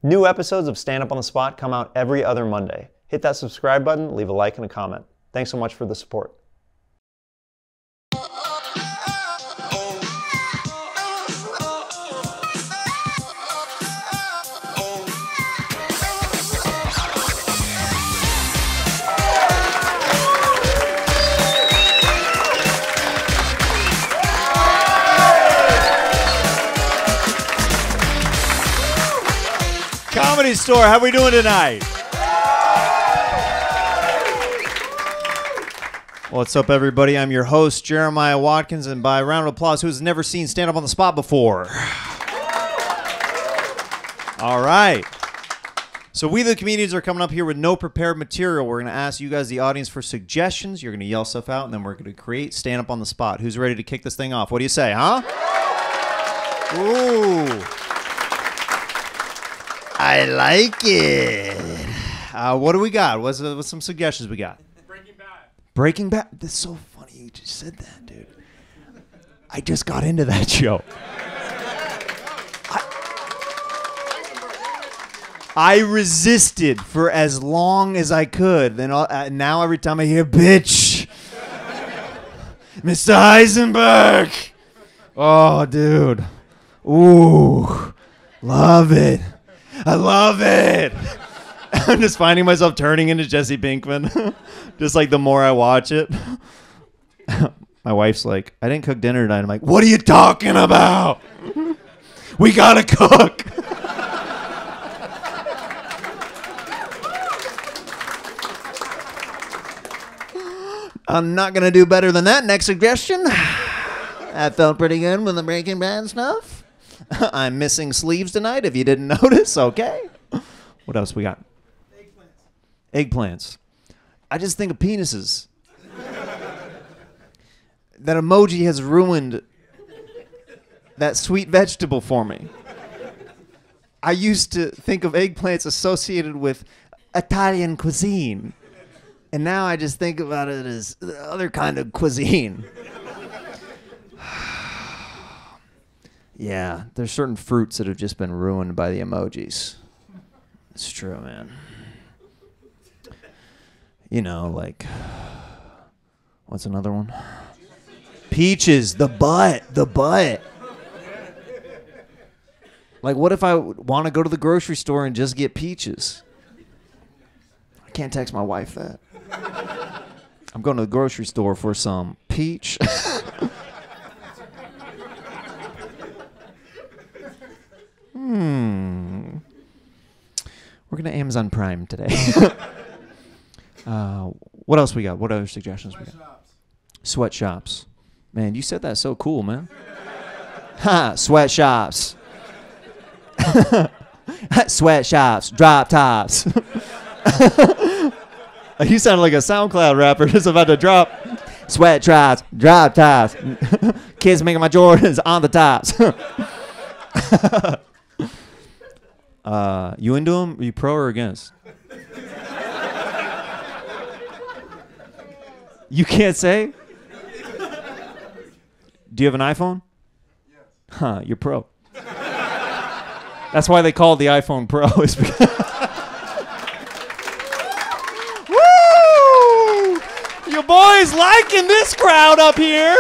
New episodes of Stand Up on the Spot come out every other Monday. Hit that subscribe button, leave a like and a comment. Thanks so much for the support. Comedy Store, how we doing tonight? What's up, everybody? I'm your host, Jeremiah Watkins, and by a round of applause, who's never seen Stand Up on the Spot before? All right. So we, the comedians, are coming up here with no prepared material. We're going to ask you guys, the audience, for suggestions. You're going to yell stuff out, and then we're going to create Stand Up on the Spot. Who's ready to kick this thing off? What do you say, huh? Ooh. I like it. What do we got? What's some suggestions we got? Breaking Bad. Breaking Bad? That's so funny you just said that, dude. I just got into that show. I resisted for as long as I could. Then now every time I hear bitch, Mr. Heisenberg. Oh, dude. Ooh, love it. I love it. I'm just finding myself turning into Jesse Pinkman. Just like the more I watch it. My wife's like, I didn't cook dinner tonight. I'm like, what are you talking about? We gotta cook. I'm not gonna do better than that. Next suggestion. That felt pretty good with the Breaking Bad stuff. I'm missing sleeves tonight, if you didn't notice. Okay. What else we got? Eggplants. Eggplants. I just think of penises. That emoji has ruined that sweet vegetable for me. I used to think of eggplants associated with Italian cuisine. And now I just think about it as the other kind of cuisine. Yeah, there's certain fruits that have just been ruined by the emojis. It's true, man. You know, like, what's another one? Peaches, the butt. Like, what if I want to go to the grocery store and just get peaches? I can't text my wife that. I'm going to the grocery store for some peach. We're going to Amazon Prime today. What else we got? What other suggestions we got? Sweatshops. Man, you said that so cool, man. Ha! Sweatshops. Sweatshops. Drop tops. You sound like a SoundCloud rapper just about to drop. Sweatshops. Drop tops. Kids making my Jordans on the tops. You into them? Are you pro or against? You can't say? Do you have an iPhone? Yes. Huh, you're pro. That's why they call it the iPhone Pro. Is Woo! Your boys liking this crowd up here.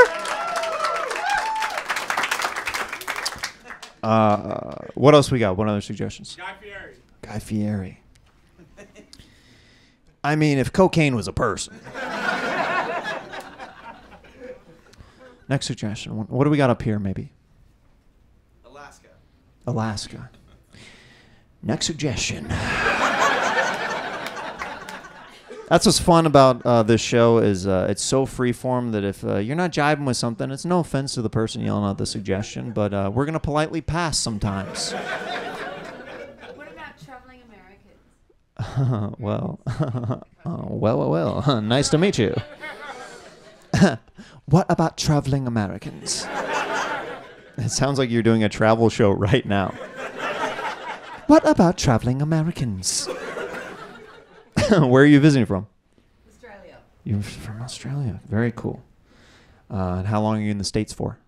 What else we got? What other suggestions? Guy Fieri. Guy Fieri. I mean, if cocaine was a person. Next suggestion. What do we got up here, maybe? Alaska. Next suggestion. That's what's fun about this show is it's so freeform that if you're not jiving with something, it's no offense to the person yelling out the suggestion, but we're going to politely pass sometimes. What about traveling Americans? Well. Nice to meet you. What about traveling Americans? It sounds like you're doing a travel show right now. What about traveling Americans? Where are you visiting from? Australia. You're from Australia. Very cool. And how long are you in the States for?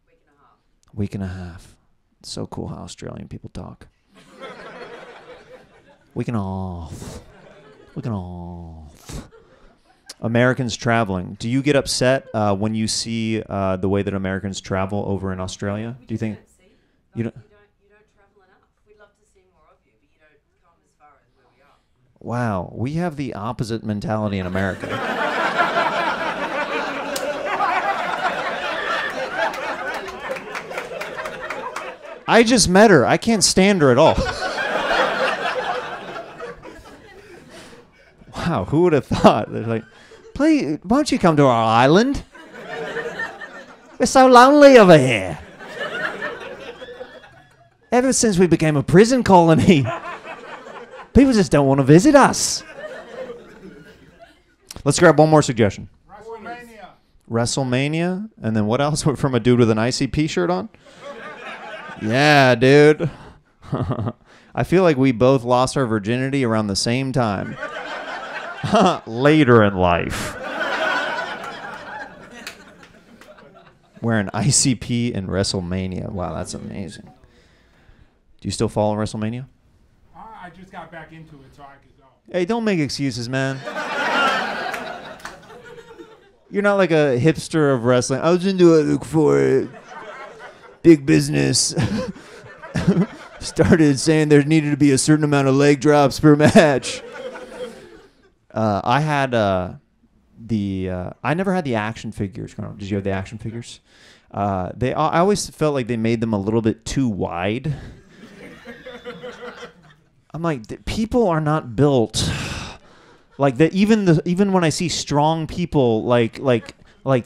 Week and a half. Week and a half. It's so cool how Australian people talk. Weekend off. Weekend off. Americans traveling. Do you get upset when you see the way that Americans travel over in Australia? Do you think you don't? You don't travel enough. We'd love to see more of you, but you don't come as far as where we are. Wow, we have the opposite mentality in America. I just met her. I can't stand her at all. Wow, who would have thought? They're like, please, why don't you come to our island? We're so lonely over here. Ever since we became a prison colony, people just don't want to visit us. Let's grab one more suggestion. WrestleMania? And then what else? From a dude with an ICP shirt on? Yeah, dude. I feel like we both lost our virginity around the same time. Later in life. Wearing ICP in WrestleMania. Wow, that's amazing. Do you still follow WrestleMania? I just got back into it so I could go. Hey, don't make excuses, man. You're not like a hipster of wrestling. I was into it for it. Big business. Started saying there needed to be a certain amount of leg drops per match. I had I never had the action figures. Did you have the action figures? I always felt like they made them a little bit too wide. I'm like, people are not built like that. Even when I see strong people, like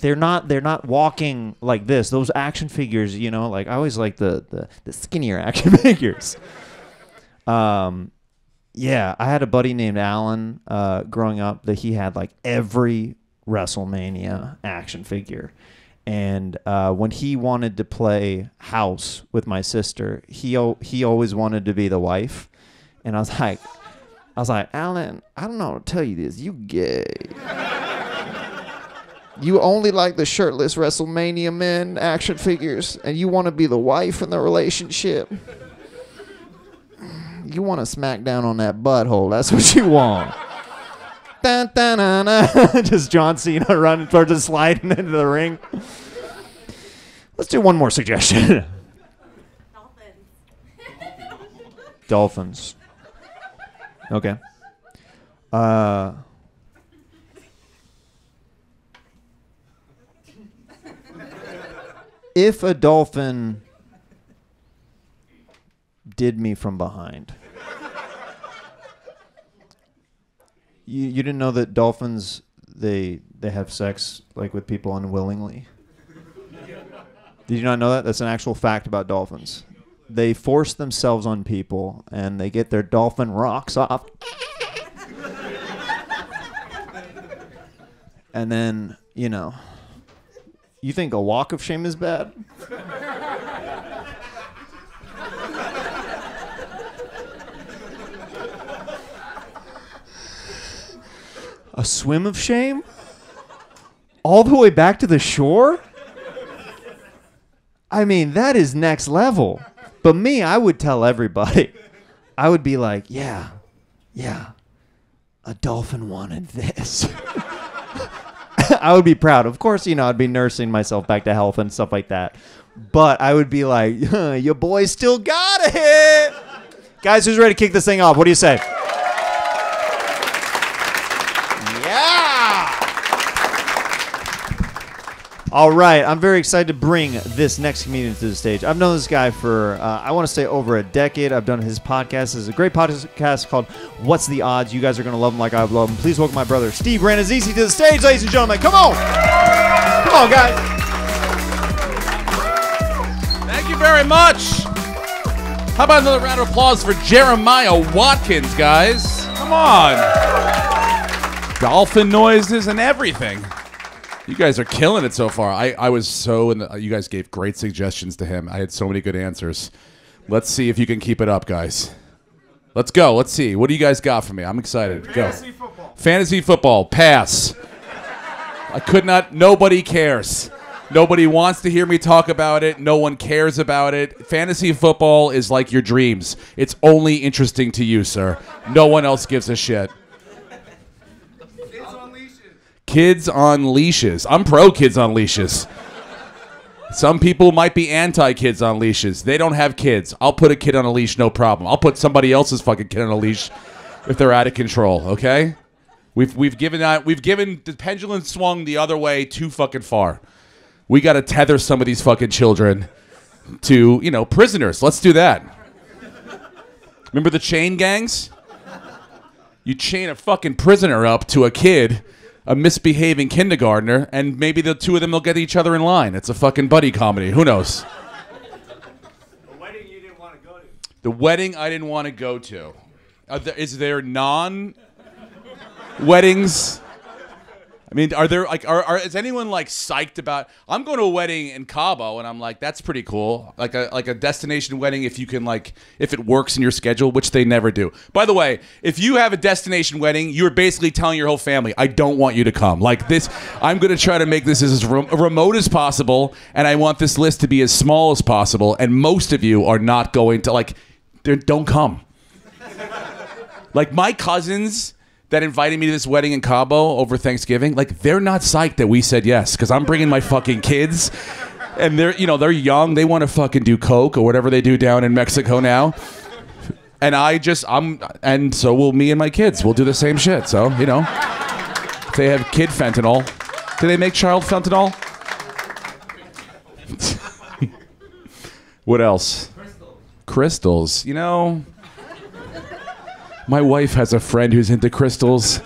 they're not walking like this. Those action figures, you know, like I always like the skinnier action figures. Yeah, I had a buddy named Alan growing up that he had like every WrestleMania action figure. And when he wanted to play house with my sister, he always wanted to be the wife. And I was like, Alan, I don't know how to tell you this. You gay. You only like the shirtless WrestleMania men action figures, and you want to be the wife in the relationship. You want to smack down on that butthole. That's what you want. Dun, dun, dun, dun. Just John Cena running towards and sliding into the ring. Let's do one more suggestion. Dolphins. Okay. If a dolphin did me from behind. You didn't know that dolphins they have sex like with people unwillingly? Did you not know that? That's an actual fact about dolphins. They force themselves on people and they get their dolphin rocks off. And then, you know, you think a walk of shame is bad? A swim of shame? All the way back to the shore? I mean, that is next level. But me, I would tell everybody. I would be like, yeah, a dolphin wanted this. I would be proud. Of course, you know, I'd be nursing myself back to health and stuff like that. But I would be like, your boy still got it. Guys, who's ready to kick this thing off? What do you say? All right, I'm very excited to bring this next comedian to the stage. I've known this guy for, I want to say, over a decade. I've done his podcast. It's a great podcast called What's the Odds? You guys are going to love him like I love him. Please welcome my brother, Steve Rannazzisi, to the stage, ladies and gentlemen. Come on. Come on, guys. Thank you very much. How about another round of applause for Jeremiah Watkins, guys? Come on. Dolphin noises and everything. You guys are killing it so far. I was so you guys gave great suggestions to him. I had so many good answers. Let's see if you can keep it up, guys. Let's go. Let's see. What do you guys got for me? I'm excited. Go. Fantasy football. Fantasy football. Pass. I could not. Nobody cares. Nobody wants to hear me talk about it. No one cares about it. Fantasy football is like your dreams. It's only interesting to you, sir. No one else gives a shit. Kids on leashes. Kids on leashes. I'm pro kids on leashes. Some people might be anti-kids on leashes. They don't have kids. I'll put a kid on a leash, no problem. I'll put somebody else's fucking kid on a leash if they're out of control, okay? We've given the pendulum swung the other way too fucking far. We got to tether some of these fucking children to, prisoners. Let's do that. Remember the chain gangs? You chain a fucking prisoner up to a kid, a misbehaving kindergartner, and maybe the two of them will get each other in line. It's a fucking buddy comedy. Who knows? The wedding you didn't want to go to. The wedding I didn't want to go to. Is there non-weddings? I mean, are there is anyone psyched about? I'm going to a wedding in Cabo, and I'm like, that's pretty cool. Like a destination wedding, if you can if it works in your schedule, which they never do. By the way, if you have a destination wedding, you're basically telling your whole family, I don't want you to come. Like this, I'm going to try to make this as remote as possible, and I want this list to be as small as possible. And most of you are not going to don't come. Like my cousins that invited me to this wedding in Cabo over Thanksgiving, they're not psyched that we said yes, because I'm bringing my fucking kids, and they're young, they want to fucking do coke or whatever they do down in Mexico now, and and so will me and my kids. We'll do the same shit. So if they have kid fentanyl, do they make child fentanyl? What else? Crystals. My wife has a friend who's into crystals,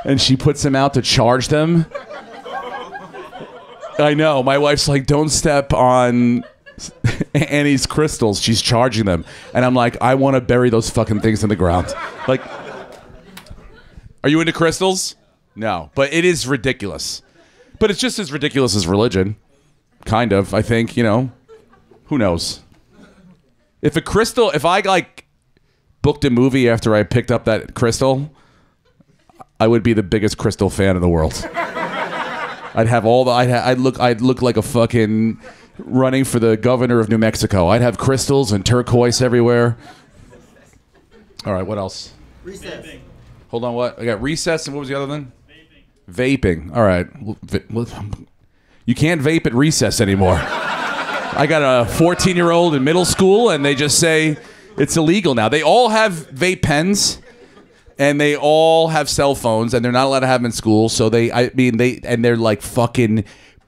and she puts them out to charge them. I know. My wife's like, don't step on Annie's crystals. She's charging them. And I'm like, I want to bury those fucking things in the ground. Are you into crystals? No. But it is ridiculous. But it's just as ridiculous as religion. Kind of, I think, Who knows? If I booked a movie after I picked up that crystal, I would be the biggest crystal fan in the world. I'd have I'd look like a fucking running for the governor of New Mexico. I'd have crystals and turquoise everywhere. All right, what else? Recess. Hold on, what? I got recess, and what was the other one? Vaping. All right. You can't vape at recess anymore. I got a 14-year-old in middle school, and they just say it's illegal now. They all have vape pens, and they all have cell phones, and they're not allowed to have them in school. So they're fucking,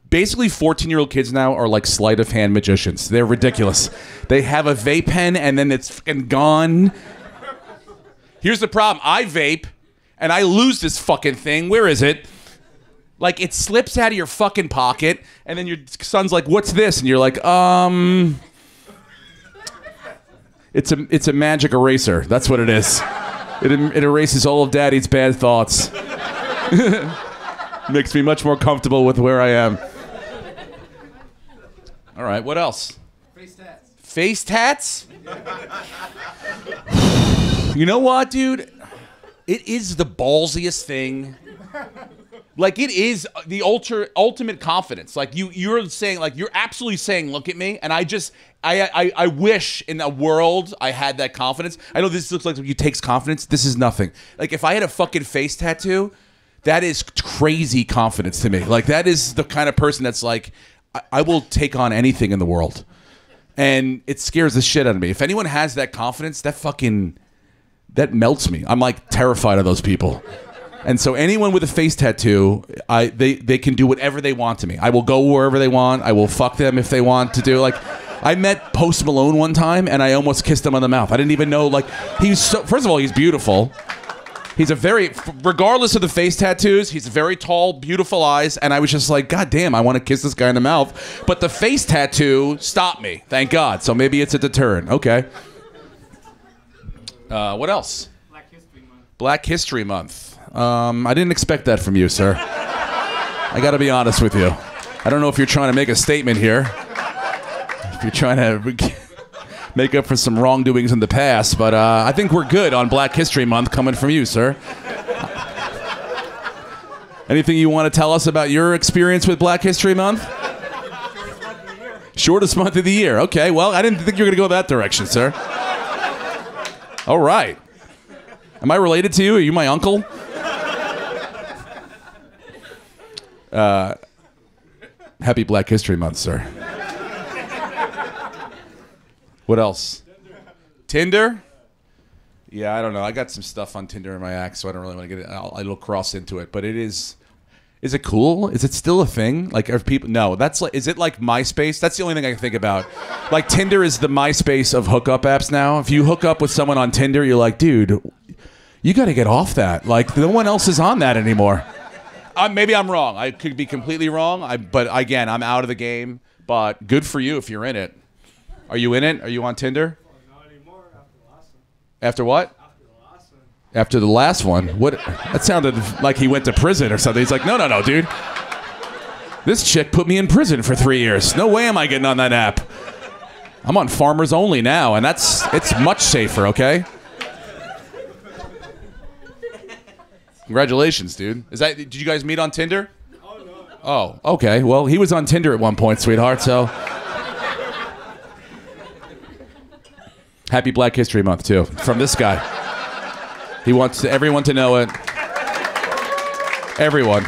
basically 14-year-old kids now are like sleight of hand magicians. They're ridiculous. They have a vape pen, and then it's fucking gone. Here's the problem. I vape, and I lose this fucking thing. Where is it? It slips out of your fucking pocket, and then your son's like, what's this? And you're like, It's a magic eraser. That's what it is. It erases all of Daddy's bad thoughts. Makes me much more comfortable with where I am. All right, what else? Face tats. Face tats? You know what, dude? It is the ballsiest thing. It is the ultimate confidence. You're saying, you're absolutely saying, look at me. And I wish in a world I had that confidence. I know this looks like it takes confidence. This is nothing. If I had a fucking face tattoo, that is crazy confidence to me. That is the kind of person that's I will take on anything in the world. And it scares the shit out of me. If anyone has that confidence, that melts me. I'm terrified of those people. And so anyone with a face tattoo, they can do whatever they want to me. I will go wherever they want. I will fuck them if they want to do. I met Post Malone one time, and I almost kissed him on the mouth. I didn't even know. First of all, he's beautiful. He's regardless of the face tattoos, he's very tall, beautiful eyes, and I was just like, God damn, I want to kiss this guy in the mouth. But the face tattoo stopped me, thank God. So maybe it's a deterrent. Okay. What else? Black History Month. Black History Month. I didn't expect that from you, sir. I got to be honest with you. I don't know if you're trying to make a statement here. If you're trying to make up for some wrongdoings in the past, but I think we're good on Black History Month coming from you, sir. Anything you want to tell us about your experience with Black History Month? Shortest month of the year. Okay, well, I didn't think you were going to go that direction, sir. All right. Am I related to you? Are you my uncle? Happy Black History Month, sir. What else? Tinder? Yeah, I don't know. I got some stuff on Tinder in my act, so I don't really want to get it. I'll cross into it, but it is. Is it cool? Is it still a thing? Like, are people? No, that's like. Is it like MySpace? That's the only thing I can think about. Like, Tinder is the MySpace of hookup apps now. If you hook up with someone on Tinder, you're like, dude, you got to get off that. Like, no one else is on that anymore. Maybe I'm wrong. I could be completely wrong. But again, I'm out of the game. But good for you if you're in it. Are you in it? Are you on Tinder? Not anymore after the last one. After what? After the last one. After the last one? What? That sounded like he went to prison or something. He's like, no, dude. This chick put me in prison for 3 years. No way am I getting on that app. I'm on Farmers Only now, and it's much safer, okay? Congratulations, dude. Did you guys meet on Tinder? Oh, no. Oh, okay. Well, he was on Tinder at one point, sweetheart, so. Happy Black History Month, too, from this guy. He wants everyone to know it. Everyone.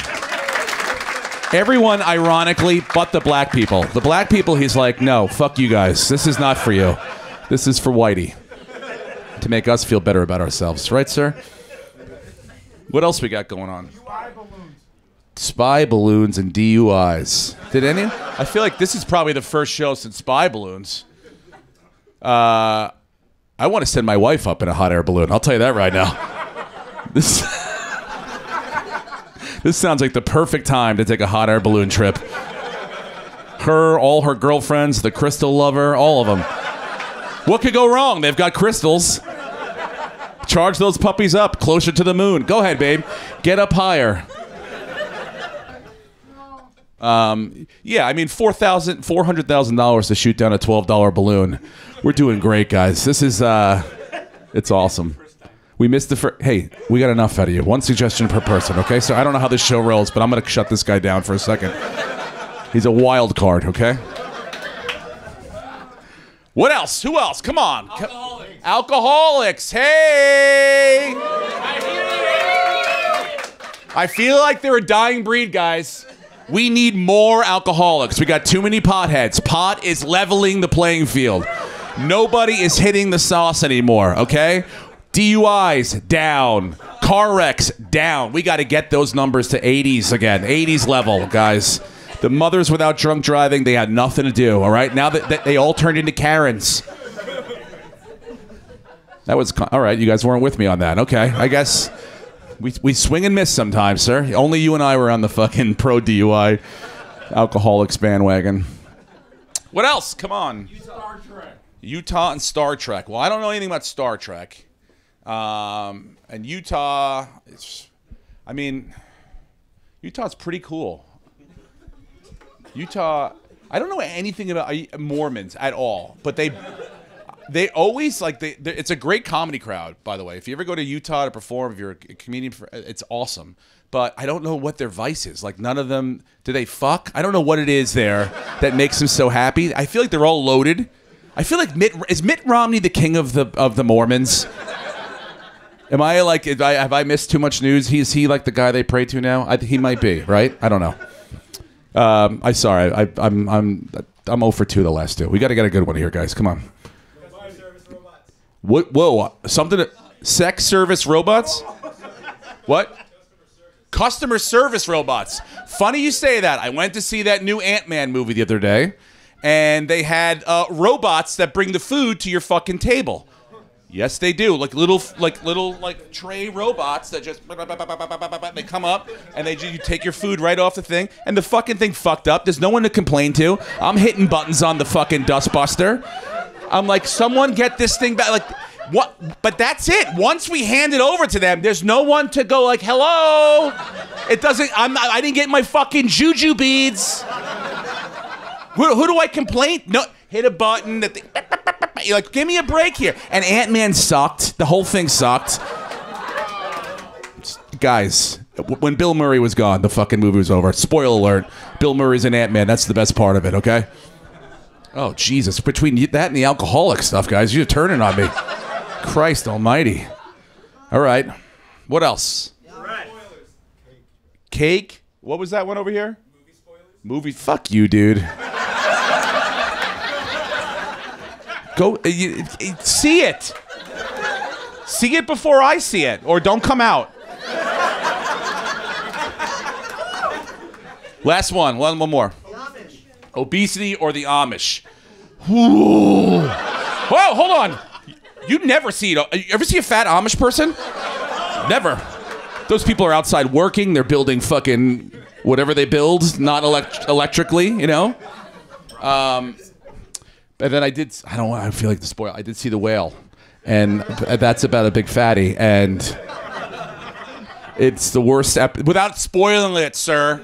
Everyone, ironically, but the black people. The black people, he's like, no, fuck you guys. This is not for you. This is for Whitey. To make us feel better about ourselves. Right, sir? What else we got going on? Spy balloons. Spy balloons and DUIs. Did any? I feel like this is probably the first show since spy balloons. I want to send my wife up in a hot air balloon. I'll tell you that right now. This sounds like the perfect time to take a hot air balloon trip. Her, all her girlfriends, the crystal lover, all of them. What could go wrong? They've got crystals. Charge those puppies up closer to the moon. Go ahead, babe. Get up higher. Yeah, I mean, $400,000 to shoot down a $12 balloon. We're doing great, guys. This is, it's awesome. We missed the first. Hey, we got enough out of you. One suggestion per person, okay? So I don't know how this show rolls, but I'm going to shut this guy down for a second. He's a wild card, okay? What else? Who else? Come on. Alcoholics. Alcoholics. Hey! I feel like they're a dying breed, guys. We need more alcoholics. We got too many potheads. Pot is leveling the playing field. Nobody is hitting the sauce anymore, okay? DUIs, down. Car wrecks, down. We got to get those numbers to 80s again. 80s level, guys. The mothers without drunk driving, they had nothing to do, all right? Now that they all turned into Karens. That was, all right, you guys weren't with me on that. Okay, I guess we swing and miss sometimes, sir. Only you and I were on the fucking pro DUI alcoholics bandwagon. What else? Come on. Star Trek. Utah and Star Trek. Well, I don't know anything about Star Trek. And Utah, I mean, Utah's pretty cool. Utah, I don't know anything about Mormons at all, but they always like it's a great comedy crowd, by the way. If you ever go to Utah to perform, if you're a comedian, it's awesome. But I don't know what their vice is. Like, none of them, do they fuck? I don't know what it is there that makes them so happy. I feel like they're all loaded. I feel like is Mitt Romney the king of the Mormons? Am I like, have I missed too much news? Is he like the guy they pray to now? He might be, right? I don't know. I'm sorry. I'm 0 for 2 the last two. We got to get a good one here, guys. Come on. Customer service robots. What? Whoa! Something? Sex service robots? What? Customer service robots. Funny you say that. I went to see that new Ant-Man movie the other day, and they had robots that bring the food to your fucking table. Yes, they do. Like little tray robots that just they come up and you take your food right off the thing, and the fucking thing fucked up. There's no one to complain to. I'm hitting buttons on the fucking dustbuster. I'm like, someone get this thing back. Like, what? But that's it. Once we hand it over to them, there's no one to go like, hello. It doesn't. I didn't get my fucking juju beads. Who do I complain? No. Hit a button that you're like, give me a break here. And Ant-Man sucked. The whole thing sucked. Guys, When Bill Murray was gone, the fucking movie was over. Spoiler alert: Bill Murray's an Ant-Man. That's the best part of it. Okay. Oh Jesus! Between that and the alcoholic stuff, guys, you're turning on me. Christ Almighty! All right, what else? Cake. What was that one over here? Movie spoilers. Movie. Fuck you, dude. Go see it. See it before I see it, or don't come out. Last one. One more. Obesity or the Amish. Whoa, hold on. You never see it. You ever see a fat Amish person? Never. Those people are outside working. They're building fucking whatever they build, not electrically, you know? And then I feel like the spoil. I did see The Whale. And that's about a big fatty. And it's the worst without spoiling it, sir.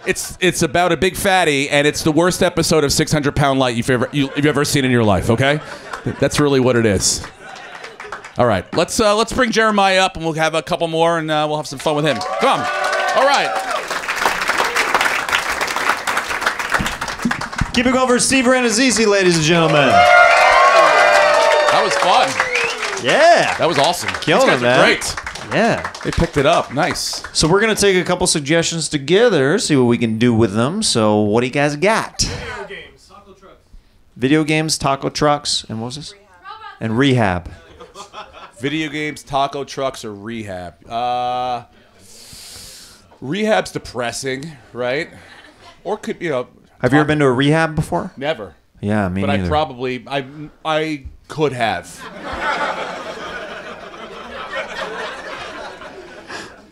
It's about a big fatty, and it's the worst episode of 600 Pound Light you've ever seen in your life. Okay, that's really what it is. All right, let's bring Jeremiah up, and we'll have a couple more, and we'll have some fun with him. Come on. All right. Keep it going for Steve Rannazzisi, ladies and gentlemen. That was fun. Yeah. That was awesome. Killing These guys it, are man. great. Yeah. They picked it up. Nice. So we're going to take a couple suggestions together, see what we can do with them. So what do you guys got? Video games, taco trucks. Video games, taco trucks, and what was this? And rehab. Video games, taco trucks, or rehab. Rehab's depressing, right? Or could, you know. Have you ever been to a rehab before? Never. Yeah, me But neither. I could have.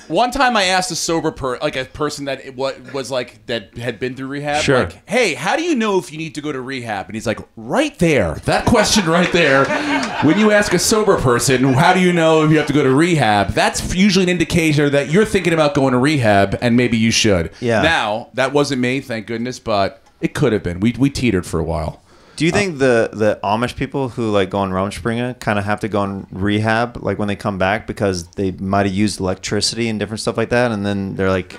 One time I asked a sober a person that that had been through rehab, Sure. like, hey, how do you know if you need to go to rehab? And he's like, right there. That question right there. When you ask a sober person, how do you know if you have to go to rehab? That's usually an indicator that you're thinking about going to rehab, and maybe you should. Yeah. Now, that wasn't me, thank goodness, but it could have been. We teetered for a while. Do you think the Amish people who like go on Rumspringa kind of have to go on rehab like when they come back because they might have used electricity and different stuff like that, and then they're like,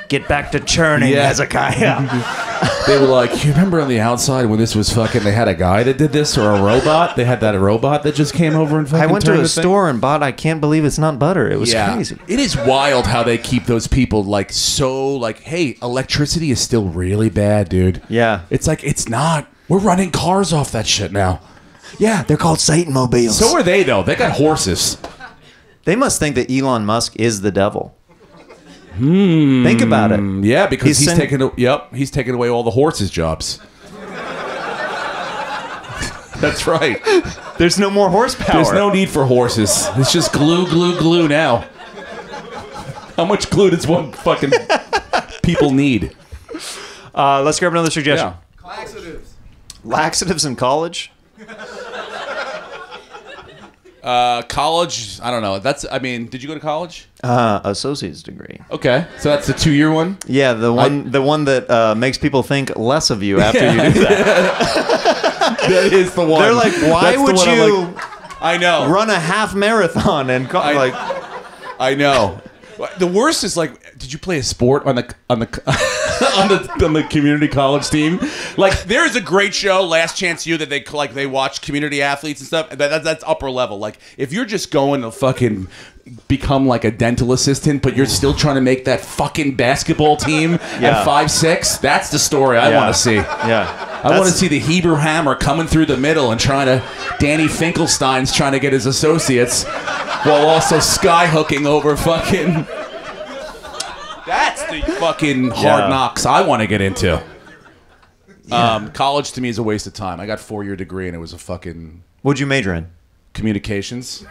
get back to churning, Yeah. Hezekiah. They were like, you remember on the outside when this was fucking, they had a guy that did this, or a robot? They had that robot that just came over and fucking I went to turned a the thing? store and bought, I can't believe it's not butter. It was crazy. It is wild how they keep those people like so like, hey, electricity is still really bad, dude. Yeah. It's like, it's not. We're running cars off that shit now. Yeah, they're called Satan mobiles. So are they, though. They got horses. They must think that Elon Musk is the devil. Think about it. Yeah, because He's taking away all the horses' jobs. That's right. There's no more horsepower. There's no need for horses. It's just glue, glue, glue now. How much glue does one fucking people need? Let's grab another suggestion. Yeah. Laxatives. Laxatives in college? College, I don't know. Did you go to college? Associate's degree. Okay, so that's the 2-year one? Yeah, the one that makes people think less of you after you do that. That is the one. They're like, why That's the would one I'm you like, I know. run a half marathon and I know. The worst is like, did you play a sport on the on the community college team? Like, there is a great show, Last Chance U, that they watch community athletes and stuff. That's upper level. Like, if you're just going to fucking become like a dental assistant, but you're still trying to make that fucking basketball team at 5'6", that's the story I want to see. Yeah. I want to see the Hebrew Hammer coming through the middle and Danny Finkelstein's trying to get his associates while also skyhooking over fucking... That's the fucking hard knocks I want to get into. College to me is a waste of time. I got a 4-year degree and it was a fucking... What'd you major in? Communications.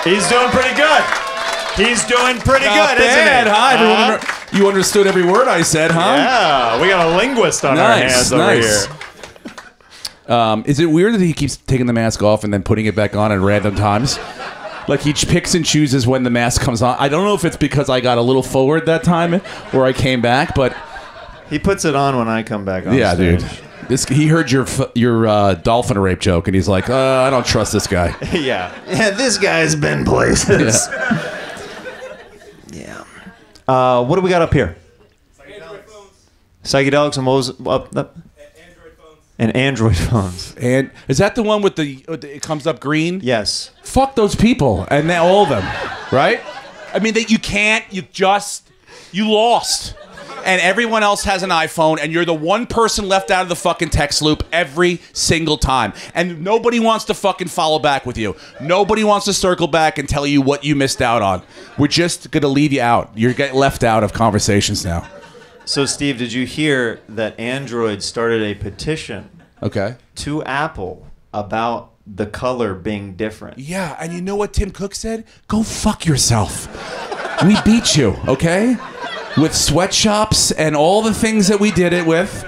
He's doing pretty good. He's doing pretty Not good, bad, isn't he? huh? Everyone you understood every word I said, huh? Yeah, we got a linguist on our hands over here. Is it weird that he keeps taking the mask off and then putting it back on at random times? Like, he picks and chooses when the mask comes on. I don't know if it's because I got a little forward that time or I came back, but... He puts it on when I come back on stage. Dude. He heard your dolphin rape joke, and he's like, I don't trust this guy. Yeah, this guy's been places. Yeah. What do we got up here? Psychedelics and what was up? And Android phones. And is that the one with it comes up green? Yes. Fuck those people, and all of them, right? I mean, you lost. And everyone else has an iPhone, and you're the one person left out of the fucking text loop every single time. And nobody wants to fucking follow back with you. Nobody wants to circle back and tell you what you missed out on. We're just going to leave you out. You're getting left out of conversations now. So, Steve, did you hear that Android started a petition to Apple about the color being different? Yeah, and you know what Tim Cook said? Go fuck yourself. We beat you, okay? With sweatshops and all the things that we did it with.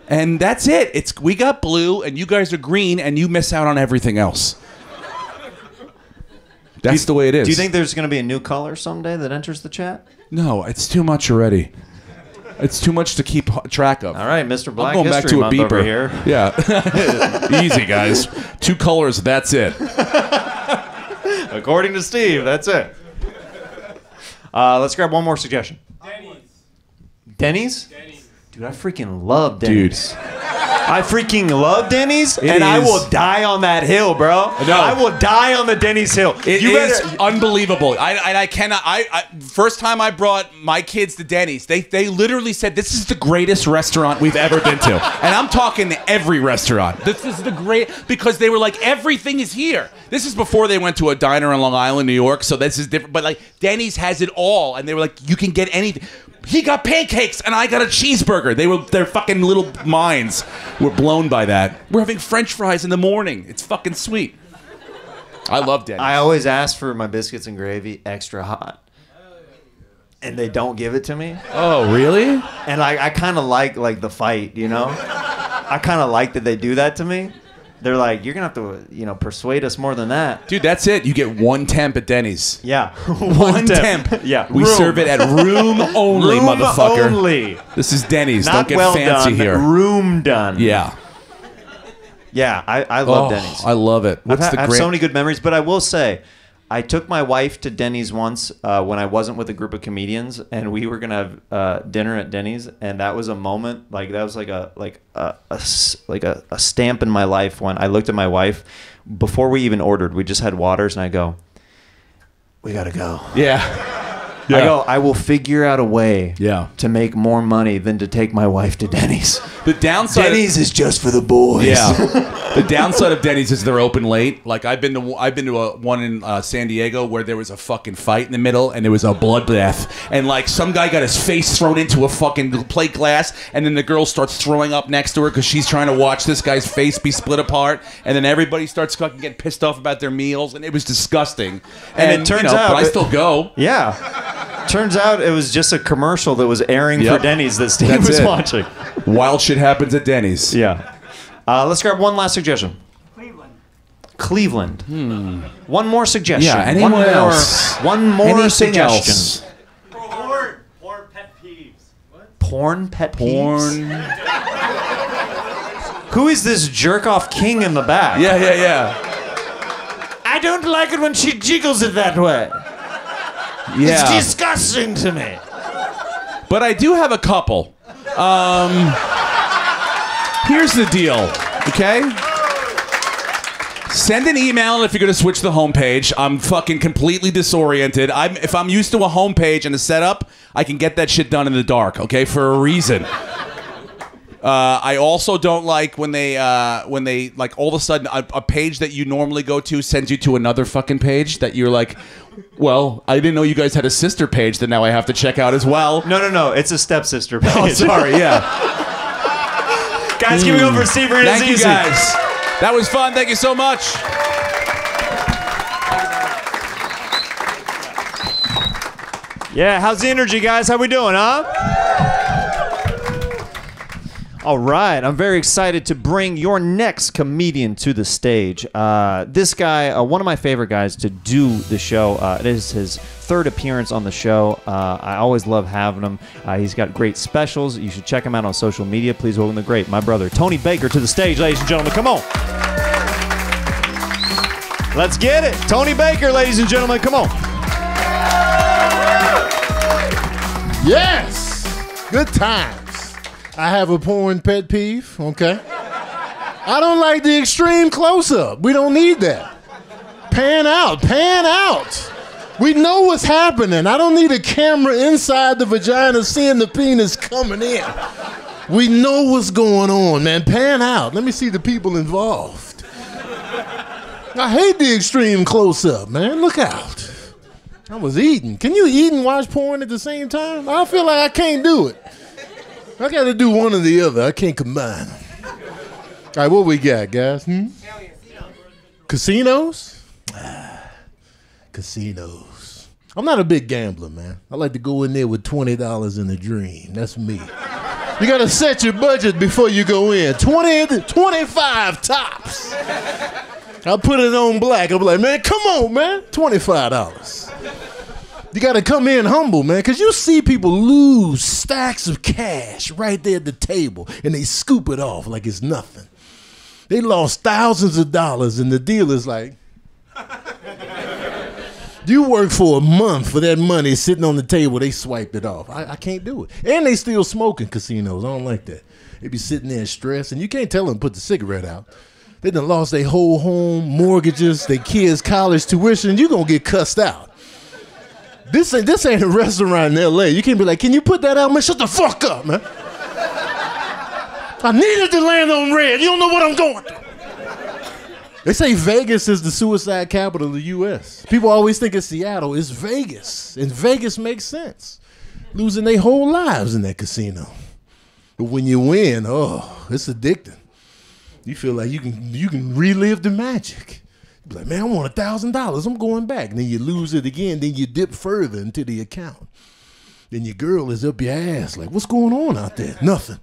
And that's it. We got blue and you guys are green and you miss out on everything else. That's the way it is. Do you think there's going to be a new color someday that enters the chat? No, it's too much already. It's too much to keep track of. All right, Mr. Black I'm going back History to a Month beeper over here. Yeah. Easy, guys. 2 colors, that's it. According to Steve, that's it. Let's grab one more suggestion. Denny's? Dude, I freaking love Denny's. Dude. I freaking love Denny's, and I will die on that hill, bro. No. I will die on the Denny's hill. It is unbelievable. I cannot. First time I brought my kids to Denny's, they literally said this is the greatest restaurant we've ever been to, and I'm talking every restaurant. This is the great because they were like everything is here. This is before they went to a diner in Long Island, New York. So this is different. But like Denny's has it all, and they were like you can get anything. He got pancakes and I got a cheeseburger. Their fucking little minds were blown by that. We're having French fries in the morning. It's fucking sweet. I love Denny's. I always ask for my biscuits and gravy extra hot. And they don't give it to me. Oh, really? And I kind of like the fight, you know? I kind of like that they do that to me. They're like, you're going to have to, persuade us more than that. Dude, that's it. You get 1 temp at Denny's. Yeah. 1 temp. Yeah. We serve it at room only, room motherfucker. Only. This is Denny's. Not Don't get well fancy done, here. Room done. Yeah. Yeah, I love Denny's. I love it. I have so many good memories, but I will say, I took my wife to Denny's once when I wasn't with a group of comedians, and we were gonna have dinner at Denny's, and that was a moment that was like a stamp in my life when I looked at my wife before we even ordered. We just had waters, and I go, "We gotta go." Yeah. I go, I will figure out a way to make more money than to take my wife to Denny's. The downside Denny's is just for the boys. Yeah. The downside of Denny's is they're open late. Like I've been to a one in San Diego where there was a fucking fight in the middle and there was a bloodbath and like some guy got his face thrown into a fucking plate glass and then the girl starts throwing up next to her because she's trying to watch this guy's face be split apart and then everybody starts fucking getting pissed off about their meals and it was disgusting. And it turns out, but I still go. Yeah. Turns out it was just a commercial that was airing for Denny's that Steve was watching. Wild shit happens at Denny's. Yeah. Let's grab one last suggestion. Cleveland. One more suggestion. Yeah, anyone else? One more Anything suggestion. else? Porn pet peeves. What? Porn pet peeves? Porn. Who is this jerk-off king in the back? Yeah. I don't like it when she jiggles it that way. Yeah. It's disgusting to me. But I do have a couple. Here's the deal, okay? Send an email if you're going to switch the homepage. I'm fucking completely disoriented. If I'm used to a homepage and a setup, I can get that shit done in the dark, okay, for a reason. I also don't like when they like all of a sudden a page that you normally go to sends you to another fucking page that you're like, well, I didn't know you guys had a sister page that now I have to check out as well. No. It's a stepsister page. Oh, sorry, yeah. Guys, give me over for Steve Rannazzisi. Thank you, guys. That was fun. Thank you so much. Yeah, how's the energy, guys? How we doing, huh? All right, I'm very excited to bring your next comedian to the stage. This guy, one of my favorite guys to do the show. It is his third appearance on the show. I always love having him. He's got great specials. You should check him out on social media. Please welcome the great, my brother, Tony Baker, to the stage, ladies and gentlemen. Come on. Let's get it. Tony Baker, ladies and gentlemen. Come on. Yes. Good times. I have a porn pet peeve, okay? I don't like the extreme close-up. We don't need that. Pan out, pan out. We know what's happening. I don't need a camera inside the vagina seeing the penis coming in. We know what's going on, man. Pan out. Let me see the people involved. I hate the extreme close-up, man. Look out. I was eating. Can you eat and watch porn at the same time? I feel like I can't do it. I got to do one or the other. I can't combine them. All right, what we got, guys? Casinos? Casinos. I'm not a big gambler, man. I like to go in there with $20 in a dream. That's me. You got to set your budget before you go in. 20, 25 tops. I'll put it on black. I'll be like, man, come on, man. $25. You got to come in humble, man, because you see people lose stacks of cash right there at the table, and they scoop it off like it's nothing. They lost thousands of dollars, and the dealer's like, you work for a month for that money sitting on the table, they swiped it off. I can't do it. And they still smoking casinos. I don't like that. They be sitting there stressed, and you can't tell them to put the cigarette out. They done lost their whole home, mortgages, their kids' college tuition. You gonna get cussed out. This ain't a restaurant in L.A. You can't be like, can you put that out, man? Shut the fuck up, man. I needed to land on red. You don't know what I'm going through. They say Vegas is the suicide capital of the U.S. People always think it's Seattle. It's Vegas. And Vegas makes sense. Losing their whole lives in that casino. But when you win, oh, it's addicting. You feel like you can relive the magic. Be like, man, I want $1,000. I'm going back. And then you lose it again. Then you dip further into the account. Then your girl is up your ass. Like, what's going on out there? Nothing.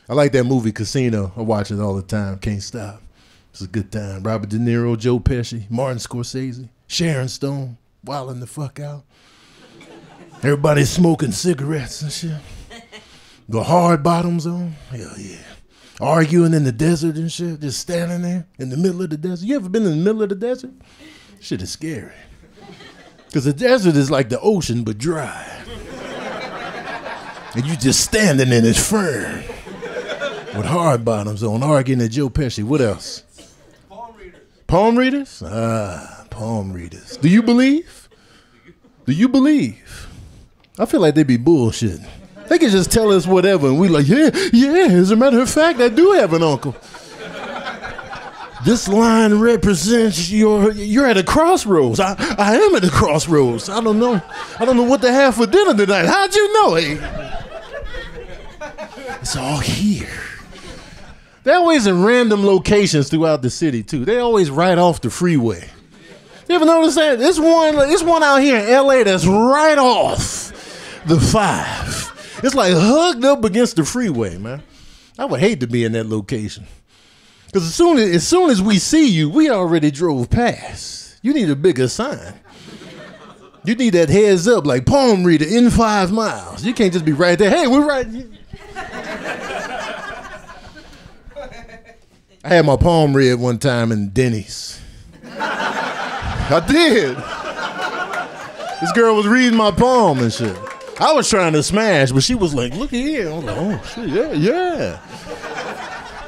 I like that movie Casino. I watch it all the time. Can't stop. It's a good time. Robert De Niro, Joe Pesci, Martin Scorsese, Sharon Stone, wilding the fuck out. Everybody's smoking cigarettes and shit. The hard bottoms on. Hell yeah. Arguing in the desert and shit, just standing there in the middle of the desert. You ever been in the middle of the desert? Shit is scary. Because the desert is like the ocean, but dry. And you just standing in it firm with hard bottoms on, arguing at Joe Pesci. What else? Palm readers. Palm readers? Ah, palm readers. Do you believe? Do you believe? I feel like they be bullshitting. They can just tell us whatever, and we like, yeah, as a matter of fact, I do have an uncle. This line represents you're at a crossroads. I am at a crossroads. I don't know what to have for dinner tonight. How'd you know? Hey? It's all here. They're always in random locations throughout the city, too. They always right off the freeway. You ever notice that? There's one out here in L.A. that's right off the 5. It's like hugged up against the freeway, man. I would hate to be in that location. Because as soon as we see you, we already drove past. You need a bigger sign. You need that heads up, like palm reader in 5 miles. You can't just be right there. Hey, we're right here. I had my palm read one time in Denny's. I did. This girl was reading my palm and shit. I was trying to smash, but she was like, look here. I was like, oh, shit, yeah.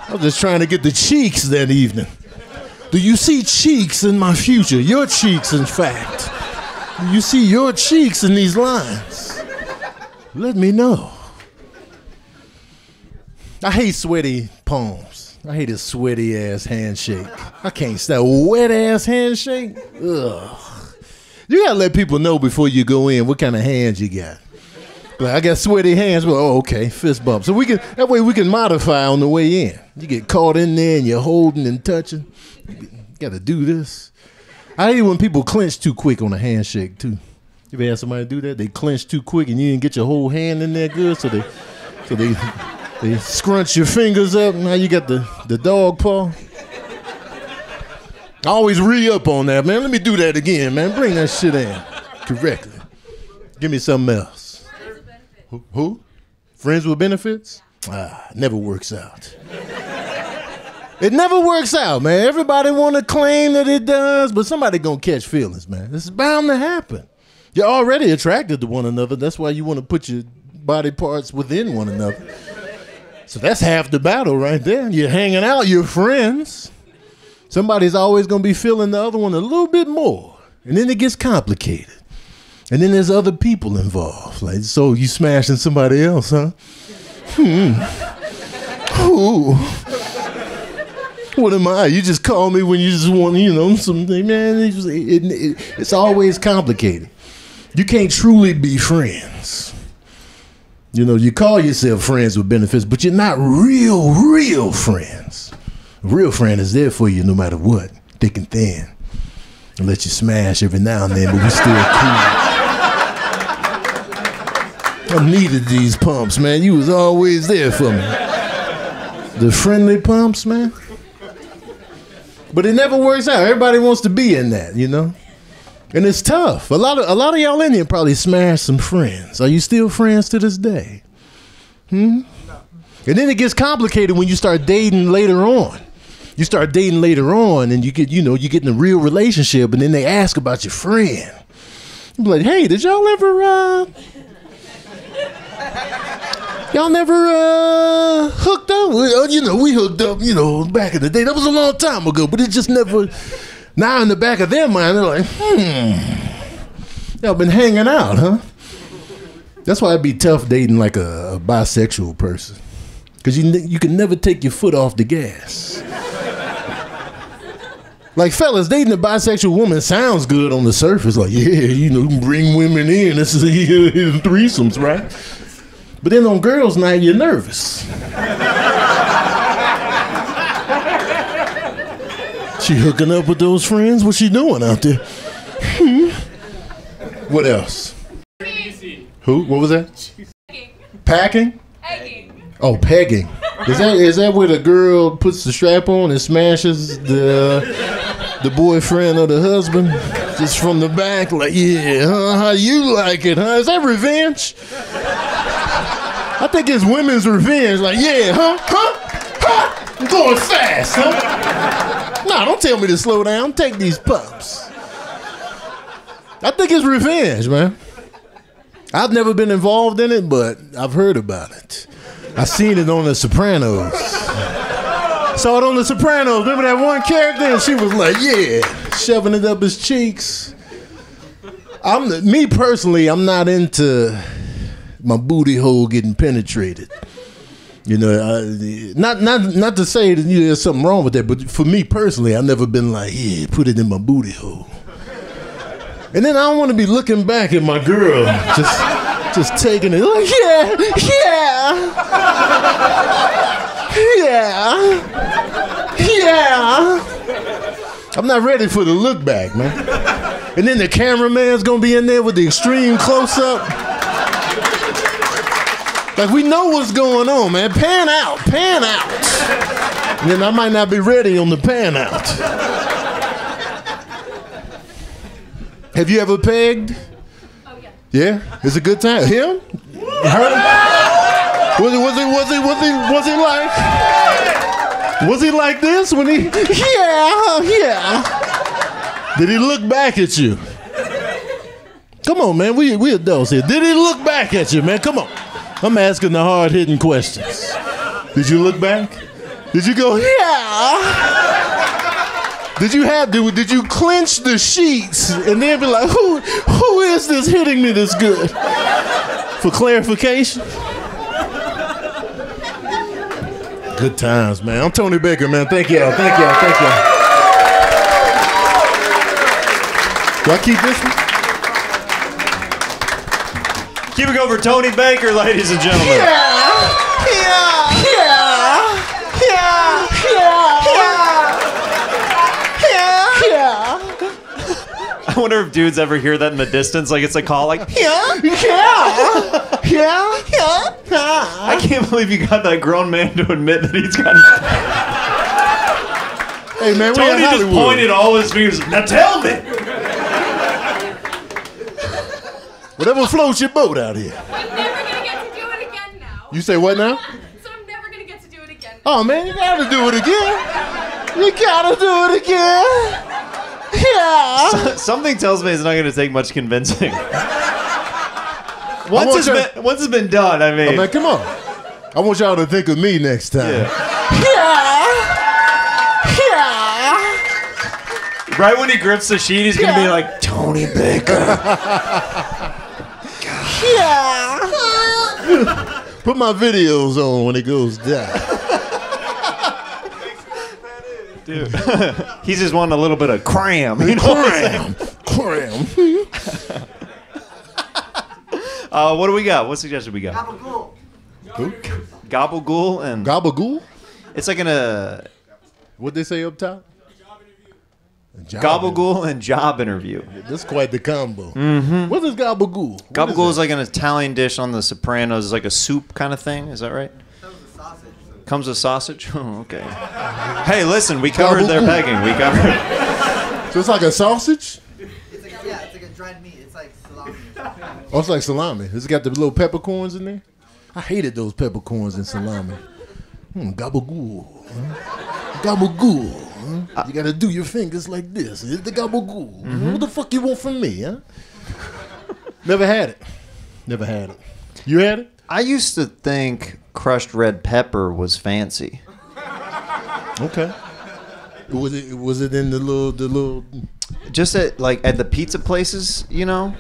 I was just trying to get the cheeks that evening. Do you see cheeks in my future? Your cheeks, in fact. Do you see your cheeks in these lines? Let me know. I hate sweaty palms. I hate a sweaty ass handshake. I can't stand a wet ass handshake. Ugh. You gotta let people know before you go in what kind of hands you got. Like, I got sweaty hands. Well, oh, okay, fist bump. So that way we can modify on the way in. You get caught in there and you're holding and touching. You got to do this. I hate when people clench too quick on a handshake too. You ever had somebody do that? They clench too quick and you didn't get your whole hand in there good, so they scrunch your fingers up. Now you got the dog paw. I always re-up on that, man. Let me do that again, man. Bring that shit in correctly. Give me something else. Who? Friends with benefits? Never works out. It never works out, man. Everybody want to claim that it does, but somebody gonna catch feelings, man. This is bound to happen. You're already attracted to one another. That's why you want to put your body parts within one another. So that's half the battle right there. You're hanging out, you're friends. Somebody's always gonna be feeling the other one a little bit more. And then it gets complicated. And then there's other people involved. Like, so you smashing somebody else, huh? Ooh. What am I? You just call me when you just want, something, man. It's always complicated. You can't truly be friends. You call yourself friends with benefits, but you're not real friends. A real friend is there for you no matter what, thick and thin. And let you smash every now and then, but we still cool. I needed these pumps, man. You was always there for me. The friendly pumps, man. But it never works out. Everybody wants to be in that, And it's tough. A lot of y'all in here probably smashed some friends. Are you still friends to this day? And then it gets complicated when you start dating later on. You start dating later on and you get in a real relationship and then they ask about your friend. You be like, hey, did y'all ever y'all never hooked up? We hooked up, back in the day. That was a long time ago, but it just never. Now in the back of their mind, they're like, y'all been hanging out, huh? That's why it'd be tough dating like a bisexual person. Because you can never take your foot off the gas. Like, fellas, dating a bisexual woman sounds good on the surface. Like, yeah, bring women in. This is threesomes, right? But then on girls' night, you're nervous. She hooking up with those friends? What's she doing out there? What else? Who? What was that? Packing? Egging. Oh, pegging. Is that where the girl puts the strap on and smashes the boyfriend or the husband just from the back? Like, yeah, huh? How you like it, huh? Is that revenge? I think it's women's revenge. Like, yeah, huh? I'm going fast, huh? Nah, don't tell me to slow down. Take these pumps. I think it's revenge, man. I've never been involved in it, but I've heard about it. I seen it on The Sopranos. Saw it on The Sopranos. Remember that one character? And she was like, yeah, shoving it up his cheeks. Me personally, I'm not into my booty hole getting penetrated. Not to say that there's something wrong with that, but for me personally, I've never been like, yeah, put it in my booty hole. And then I don't want to be looking back at my girl, just taking it like, yeah. I'm not ready for the look back, man. And then the cameraman's gonna be in there with the extreme close up. Like, we know what's going on, man. Pan out. And then I might not be ready on the pan out. Have you ever pegged? Oh, yeah. Yeah? It's a good time. Him? Her? Was he like? Was he like this when he? Yeah. Did he look back at you? Come on, man. We adults here. Did he look back at you, man? Come on. I'm asking the hard-hitting questions. Did you look back? Did you go, yeah? Did you clench the sheets and then be like, who is this hitting me this good? For clarification? Good times, man. I'm Tony Baker, man. Thank y'all. Do I keep this one? Keep it going for Tony Baker, ladies and gentlemen. I want wonder if dudes ever hear that in the distance, like it's a call, like yeah. I can't believe you got that grown man to admit that he's got. Hey man, Tony just pointed all his fingers. Now tell me. Whatever floats your boat out here. I'm never gonna get to do it again now. You say what now? So I'm never gonna get to do it again. Oh man, you gotta do it again. You gotta do it again. Yeah. Something tells me it's not going to take much convincing. Once it's been done, I mean. Oh, man, come on. I want y'all to think of me next time. Yeah. Right when he grips the sheet, he's going to be like, Tony Baker. Put my videos on when it goes down. Dude. He's just wanting a little bit of cram. You know Cram. What do we got? What suggestion we got? Gabagool. Who? Gabagool and... Gabagool? It's like What'd they say up top? Gabagool and job interview. This is quite the combo. Mm-hmm. What is gabagool? Gabagool is like an Italian dish on The Sopranos. It's like a soup kind of thing. Is that right? Comes with sausage? Oh, okay. Hey, listen, we covered their pegging. We covered. So it's like a sausage? It's like a dried meat. It's like salami. Oh, it's like salami. It's got the little peppercorns in there. I hated those peppercorns in salami. Gabagool. Huh? Gabagool. Huh? You gotta do your fingers like this. It's the gabagool. Mm-hmm. What the fuck you want from me, huh? Never had it. Never had it. You had it? I used to think crushed red pepper was fancy. Okay. Was it in the little Just at the pizza places, you know?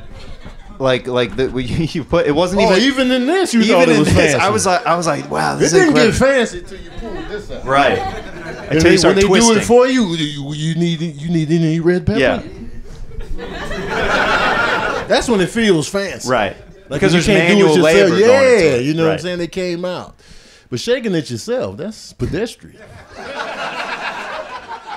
You put it wasn't even in this you thought it was fancy. I was like, wow, this it is didn't incredible. get fancy until you pulled this out. Right. Until you start when twisting. they do it for you, you need any red pepper? Yeah. That's when it feels fancy. Right. Like because you there's can't do manual it yourself. labor going into it. You know what I'm Right. saying? They came out. But shaking it yourself, that's pedestrian.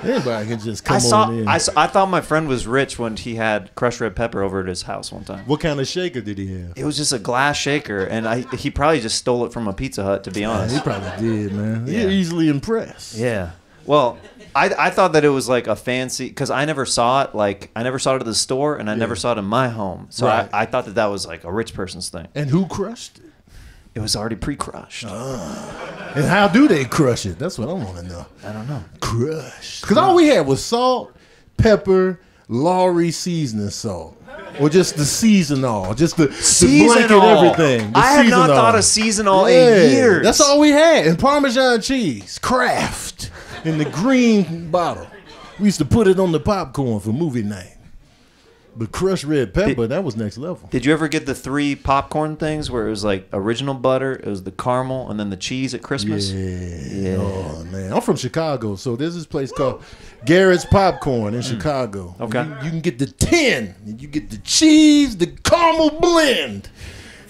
Anybody can just come on in. I thought my friend was rich when he had crushed red pepper over at his house one time. What kind of shaker did he have? It was just a glass shaker, and he probably just stole it from a Pizza Hut, to be honest. He probably did, man. Yeah. You're easily impressed. Yeah. Well, I thought that it was like a fancy, because I never saw it. Like, I never saw it at the store, and I never saw it in my home. So Right. I thought that was like a rich person's thing. And who crushed it? It was already pre-crushed. And how do they crush it? That's what I want to know. I don't know. Crushed. Because all we had was salt, pepper, Lowry seasoning salt. Or just the seasonal. Just the blanket everything. The I have not seasonal. thought of seasonal in years. That's all we had. And Parmesan cheese. Kraft. In the green bottle. We used to put it on the popcorn for movie night. But crushed red pepper, that was next level. Did you ever get the 3 popcorn things where it was like original butter, it was the caramel, and then the cheese at Christmas? Yeah. Oh, man. I'm from Chicago, so there's this place called Garrett's Popcorn in Chicago. Okay. You can get the 10, and you get the cheese, the caramel blend.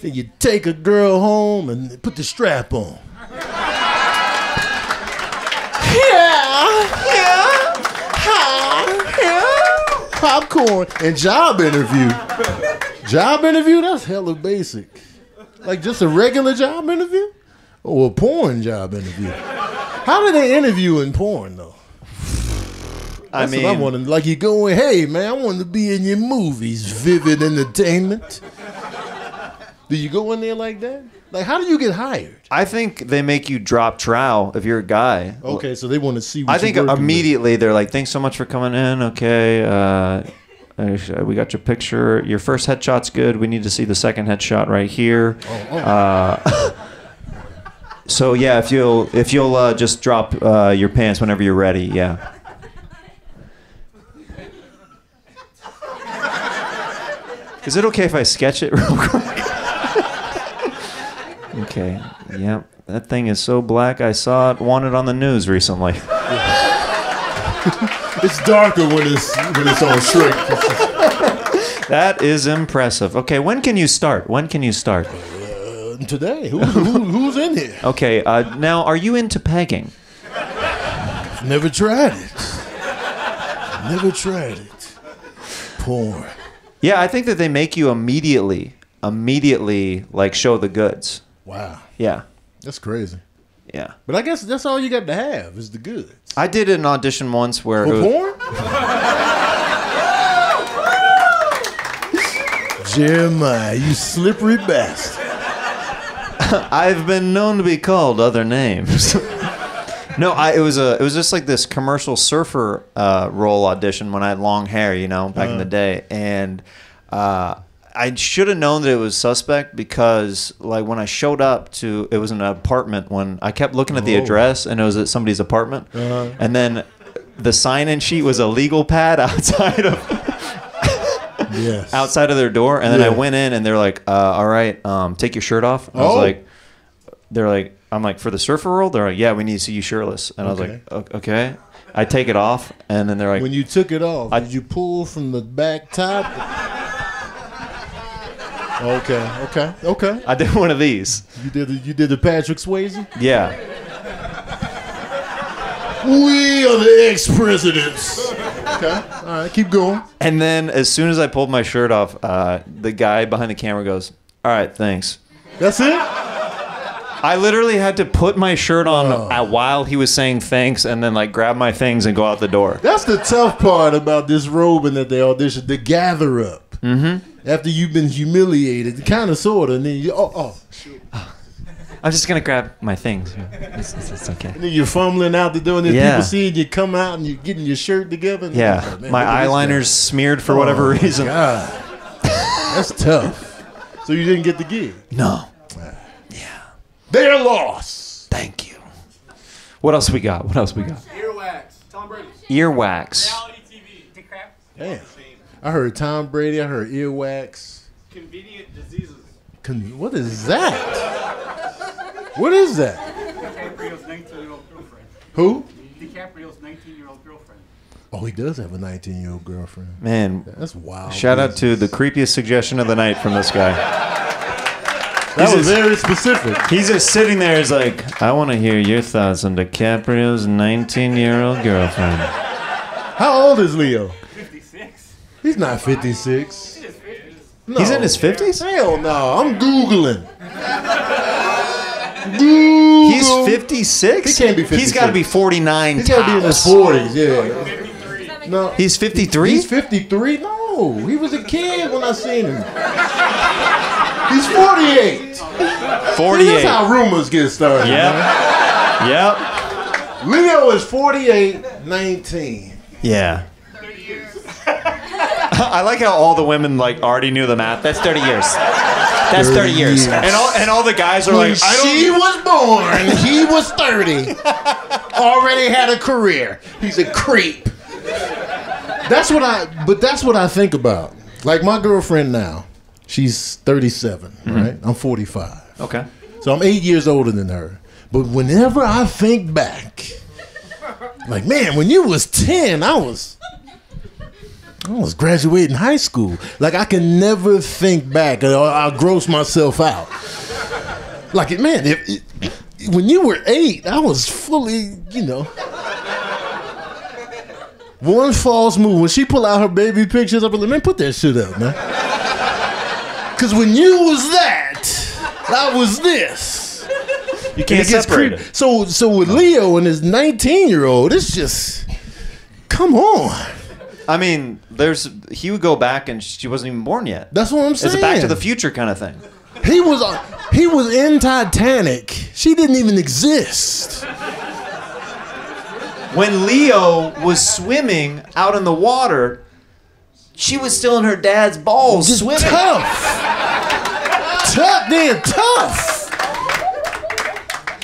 Then you take a girl home and put the strap on. Popcorn and job interview. Job interview? That's hella basic. Like just a regular job interview? Or a porn job interview? How do they interview in porn, though? That's what I want to, like you go in, hey, man, I want to be in your movies, Vivid Entertainment. Do you go in there like that? Like, how do you get hired? I think they make you drop trowel if you're a guy. Okay, so they want to see what I think you're working immediately they're like, thanks so much for coming in. Okay, we got your picture. Your first headshot's good. We need to see the second headshot right here. So yeah, if you'll just drop your pants whenever you're ready. Yeah. Is it okay if I sketch it real quick? Okay. Yeah. That thing is so black. I saw it wanted on the news recently. It's darker when it's on straight. That is impressive. Okay, when can you start? Today. Who's in here? Okay, now are you into pegging? Never tried it. porn. Yeah, I think that they make you immediately like show the goods. Wow. Yeah. That's crazy. Yeah. But I guess that's all you got to have is the goods. I did an audition once where For it was, porn? Jeremiah, you slippery bastard. I've been known to be called other names. No, it was just like this commercial surfer role audition when I had long hair, back in the day, and I should have known that it was suspect because like when I showed up to, it was an apartment. When I kept looking at the address and it was at somebody's apartment, and then the sign-in sheet was a legal pad outside of outside of their door, and then I went in and they're like, "All right, take your shirt off." And I was like, "They're like." I'm like, for the surfer role? They're like, yeah, we need to see you shirtless. And I was like, okay. I take it off, and then they're like... When you took it off, did you pull from the back top? Okay. I did one of these. You did the Patrick Swayze? Yeah. We are the ex-presidents. Okay, all right, keep going. And then as soon as I pulled my shirt off, the guy behind the camera goes, all right, thanks. That's it? I literally had to put my shirt on while he was saying thanks and then like grab my things and go out the door. That's the tough part about this robing that they audition, the gather up. Mm-hmm. After you've been humiliated, kind of, sort of, and then you, shoot. I'm just going to grab my things. It's okay. And then you're fumbling out the door, and then people see you come out and you're getting your shirt together. And yeah, like, my eyeliner's smeared for whatever reason. God. That's tough. So you didn't get the gig? No. They're lost. Thank you. What else we got? Earwax. Tom Brady. Earwax. Reality TV. Dick crap. Damn. I heard Tom Brady. I heard earwax. Convenient diseases. What is that? What is that? DiCaprio's 19-year-old girlfriend. Who? DiCaprio's 19-year-old girlfriend. Oh, he does have a 19-year-old girlfriend. Man, that's wild. Shout out to the creepiest suggestion of the night from this guy. That was very specific. He's just sitting there. He's like, I want to hear your thoughts on DiCaprio's 19-year-old girlfriend. How old is Leo? 56. He's not 56. He's in his 50s. No. He's in his 50s? Hell no. I'm Googling. He's 56? He can't be 56. He's got to be 49. He's got to be in his 40s, yeah. 53. No. He's 53? He's 53? No. He was a kid when I seen him. He's 48. 48. That's how rumors get started. Yep. Leo is 48, 19. Yeah. I like how all the women like already knew the math. That's 30 years. That's 30 years. And all the guys are like, she was born, he was 30. Already had a career. He's a creep. That's what I think about. Like my girlfriend now, she's 37, right? I'm 45. Okay. So I'm 8 years older than her. But whenever I think back, like, man, when you was 10, I was graduating high school. Like, I can never think back, or I'll gross myself out. Like, man, when you were 8, I was fully, one false move. When she pull out her baby pictures, I'll be like, man, put that shit up, man. Because when you was that, I was this. You can't separate it. So with Leo and his 19-year-old, it's just, come on. I mean, he would go back and she wasn't even born yet. That's what I'm saying. It's a Back to the Future kind of thing. He was in Titanic. She didn't even exist. When Leo was swimming out in the water, she was still in her dad's balls Just swimming. Tough.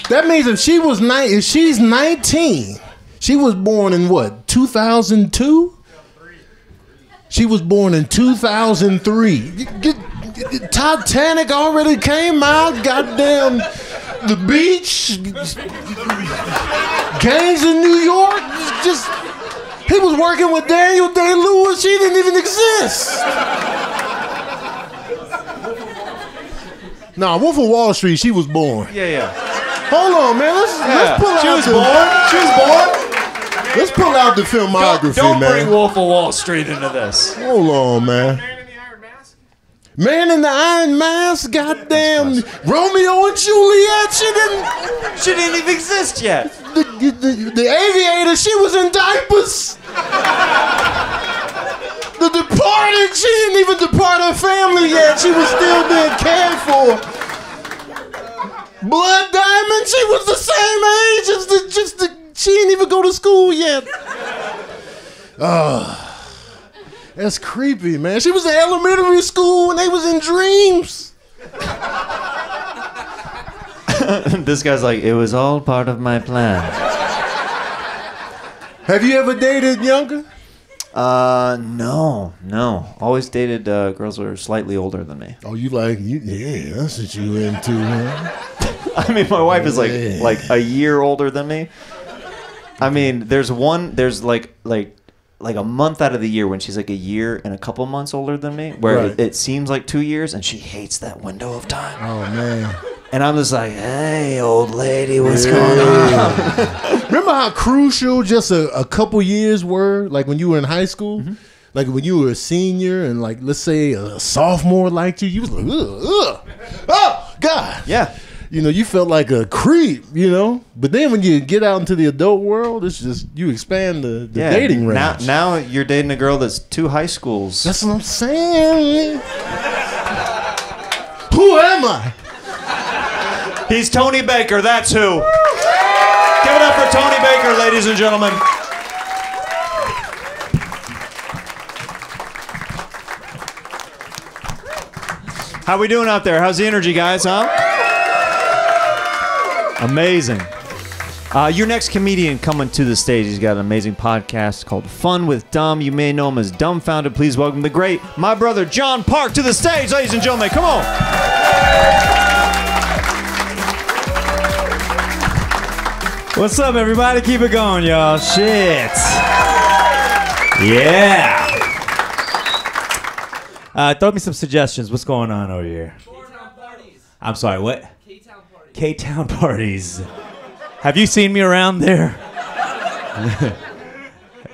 That means if she's 19, she was born in what, 2002? She was born in 2003. Titanic already came out. Goddamn, the beach, gangs in New York. Just he was working with Daniel Day-Lewis. She didn't even exist. Nah, Wolf of Wall Street. She was born. Yeah. Hold on, man. Let's pull out. She was born. Let's pull out the filmography, Don't man. bring Wolf of Wall Street into this. Hold on, man. Man in the Iron Mask, goddamn. Romeo and Juliet, She didn't even exist yet. the Aviator, she was in diapers. The Departed, she didn't even depart her family yet. She was still being cared for. Blood Diamond, she was the same age as she didn't even go to school yet. That's creepy, man. She was in elementary school when they was in dreams. This guy's like, it was all part of my plan. Have you ever dated younger? No. Always dated girls that are slightly older than me. Oh, yeah, that's what you into, man. I mean, my wife is like a year older than me. I mean, there's like a month out of the year when she's like a year and a couple months older than me, where Right. it seems like 2 years, and she hates that window of time. Oh, man. And I'm just like, hey, old lady, what's going on? Remember how crucial just a couple years were, like when you were in high school? Mm-hmm. Like when you were a senior and like, let's say a sophomore liked you, you was like, ugh. Oh, God. Yeah. You know, you felt like a creep, you know? But then when you get out into the adult world, it's just, you expand the dating range. Now you're dating a girl that's 2 high schools. That's what I'm saying. Who am I? He's Tony Baker, that's who. Give it up for Tony Baker, ladies and gentlemen. How we doing out there? How's the energy, guys, huh? Amazing. Your next comedian coming to the stage, he's got an amazing podcast called Fun with Dumb. You may know him as Dumbfoundead. Please welcome the great, my brother, John Park, to the stage, ladies and gentlemen. Come on. What's up, everybody? Keep it going, y'all. Shit. Yeah. Throw me some suggestions. What's going on over here? K-Town parties. I'm sorry, what? K-Town parties. K-Town parties. Have you seen me around there?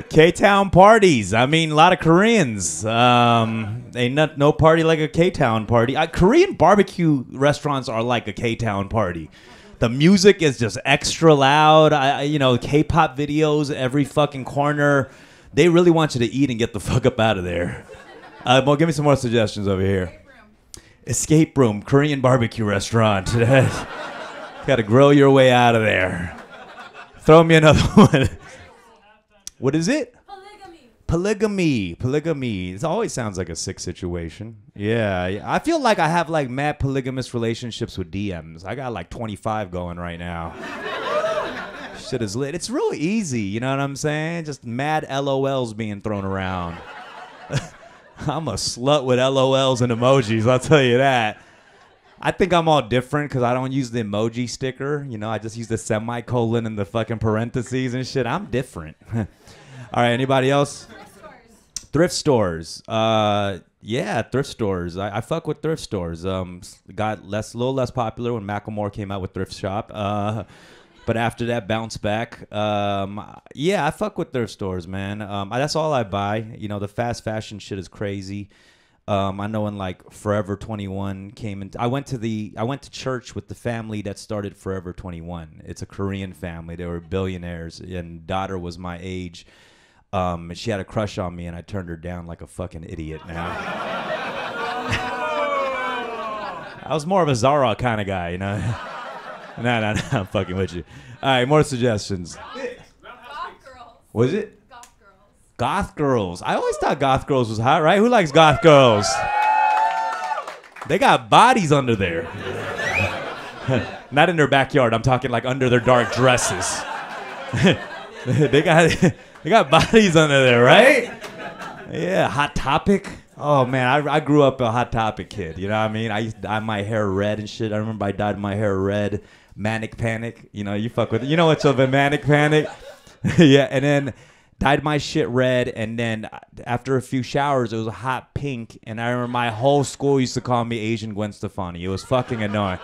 K-Town parties. I mean, a lot of Koreans. Ain't no party like a K-Town party. Korean barbecue restaurants are like a K-Town party. The music is just extra loud. K-pop videos every fucking corner. They really want you to eat and get the fuck up out of there. Well, give me some more suggestions over here. Escape room, Korean barbecue restaurant. Got to grill your way out of there. Throw me another one. What is it? Polygamy. It always sounds like a sick situation. Yeah. I feel like I have like mad polygamous relationships with DMs. I got like 25 going right now. Shit is lit. It's real easy, you know what I'm saying? Just mad LOLs being thrown around. I'm a slut with LOLs and emojis, I'll tell you that. I think I'm all different because I don't use the emoji sticker. You know, I just use the semicolon and the fucking parentheses and shit. I'm different. All right, anybody else? Thrift stores. Yeah, thrift stores. I fuck with thrift stores. Got a little less popular when Macklemore came out with Thrift Shop. But after that, bounce back. Yeah, I fuck with thrift stores, man. That's all I buy. You know, the fast fashion shit is crazy. I know when like Forever 21 came in, I went to church with the family that started Forever 21. It's a Korean family. They were billionaires, and daughter was my age. And she had a crush on me, and I turned her down like a fucking idiot. Now, I was more of a Zara kind of guy, you know. No, I'm fucking with you. All right, more suggestions. Goth girls. Was it? Goth girls. Goth girls. I always thought goth girls was hot, right? Who likes goth girls? They got bodies under there. Not in their backyard. I'm talking like under their dark dresses. They got bodies under there, right? Yeah, Hot Topic. Oh man, I grew up a Hot Topic kid. You know what I mean? I used to dye my hair red and shit. I remember I dyed my hair red. Manic Panic. You know, you fuck with it. You know what's up in Manic Panic? Yeah, and then dyed my shit red, and then after a few showers, it was a hot pink, and I remember my whole school used to call me Asian Gwen Stefani. It was fucking annoying.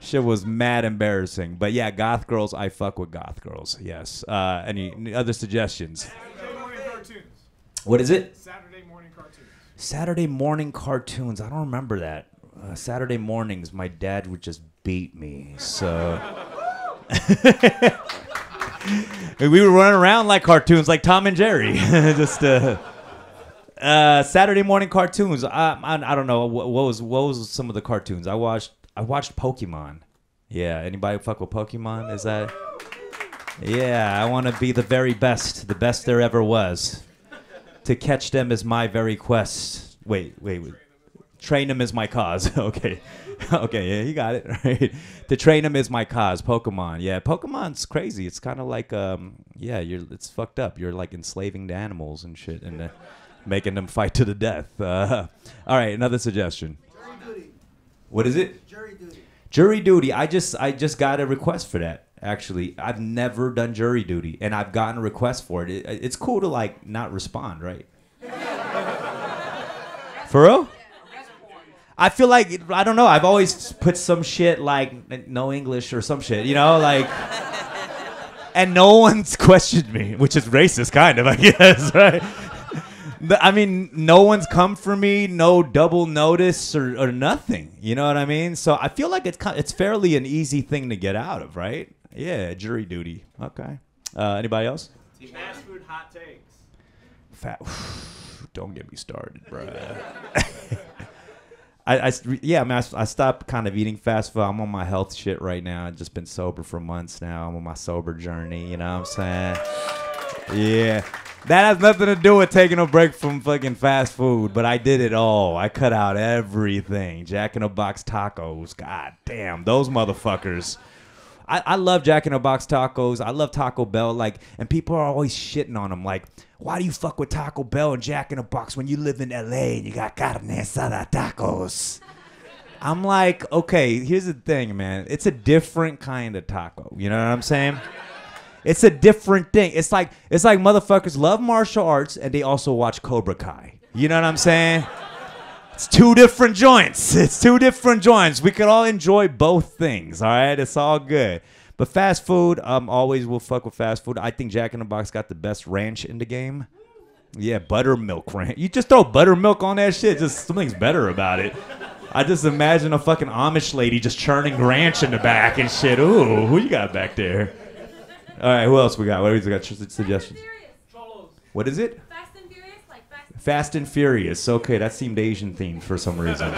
Shit was mad embarrassing. But yeah, goth girls, I fuck with goth girls. Yes. Any other suggestions? Saturday morning cartoons. What is it? Saturday morning cartoons. Saturday morning cartoons. I don't remember that. Saturday mornings, my dad would just beat me. So we would run around like cartoons, like Tom and Jerry. Just Saturday morning cartoons. I don't know what was some of the cartoons I watched. I watched Pokemon. Yeah, anybody fuck with Pokemon? Is that? Yeah, I want to be the very best, the best there ever was. To catch them is my very quest. Wait. Train them is my cause. Okay, yeah, you got it. Right. To train them is my cause. Pokemon. Yeah, Pokemon's crazy. It's kind of like, it's fucked up. You're like enslaving the animals and shit, and making them fight to the death. All right, another suggestion. What is it? Jury duty. Jury duty. I just got a request for that. Actually, I've never done jury duty, and I've gotten a request for it. It's cool to like not respond, right? For real? I feel like I don't know. I've always put some shit like no English or some shit, you know, like, and no one's questioned me, which is racist, kind of, I guess, right? I mean, no one's come for me, no double notice or nothing. You know what I mean? So I feel like it's fairly an easy thing to get out of, right? Yeah, jury duty. Okay. Anybody else? Fast food hot takes. Don't get me started, bruh. I stopped kind of eating fast food. I'm on my health shit right now. I've just been sober for months now. I'm on my sober journey. You know what I'm saying? Yeah. That has nothing to do with taking a break from fucking fast food, but I did it all. I cut out everything. Jack in the Box tacos. God damn, those motherfuckers. I love Jack in the Box tacos. I love Taco Bell. Like, and people are always shitting on them. Like, why do you fuck with Taco Bell and Jack in the Box when you live in LA and you got carne asada tacos? I'm like, okay, here's the thing, man. It's a different kind of taco. You know what I'm saying? It's a different thing. It's like motherfuckers love martial arts and they also watch Cobra Kai. You know what I'm saying? It's two different joints. We could all enjoy both things, all right? It's all good. But fast food, always will fuck with fast food. I think Jack in the Box got the best ranch in the game. Yeah, buttermilk ranch. You just throw buttermilk on that shit, just something's better about it. I just imagine a fucking Amish lady just churning ranch in the back and shit. Ooh, who you got back there? All right, who else we got? What else we got? Suggestions? What is it? Fast and Furious, like Fast and Furious. Okay, that seemed Asian themed for some reason.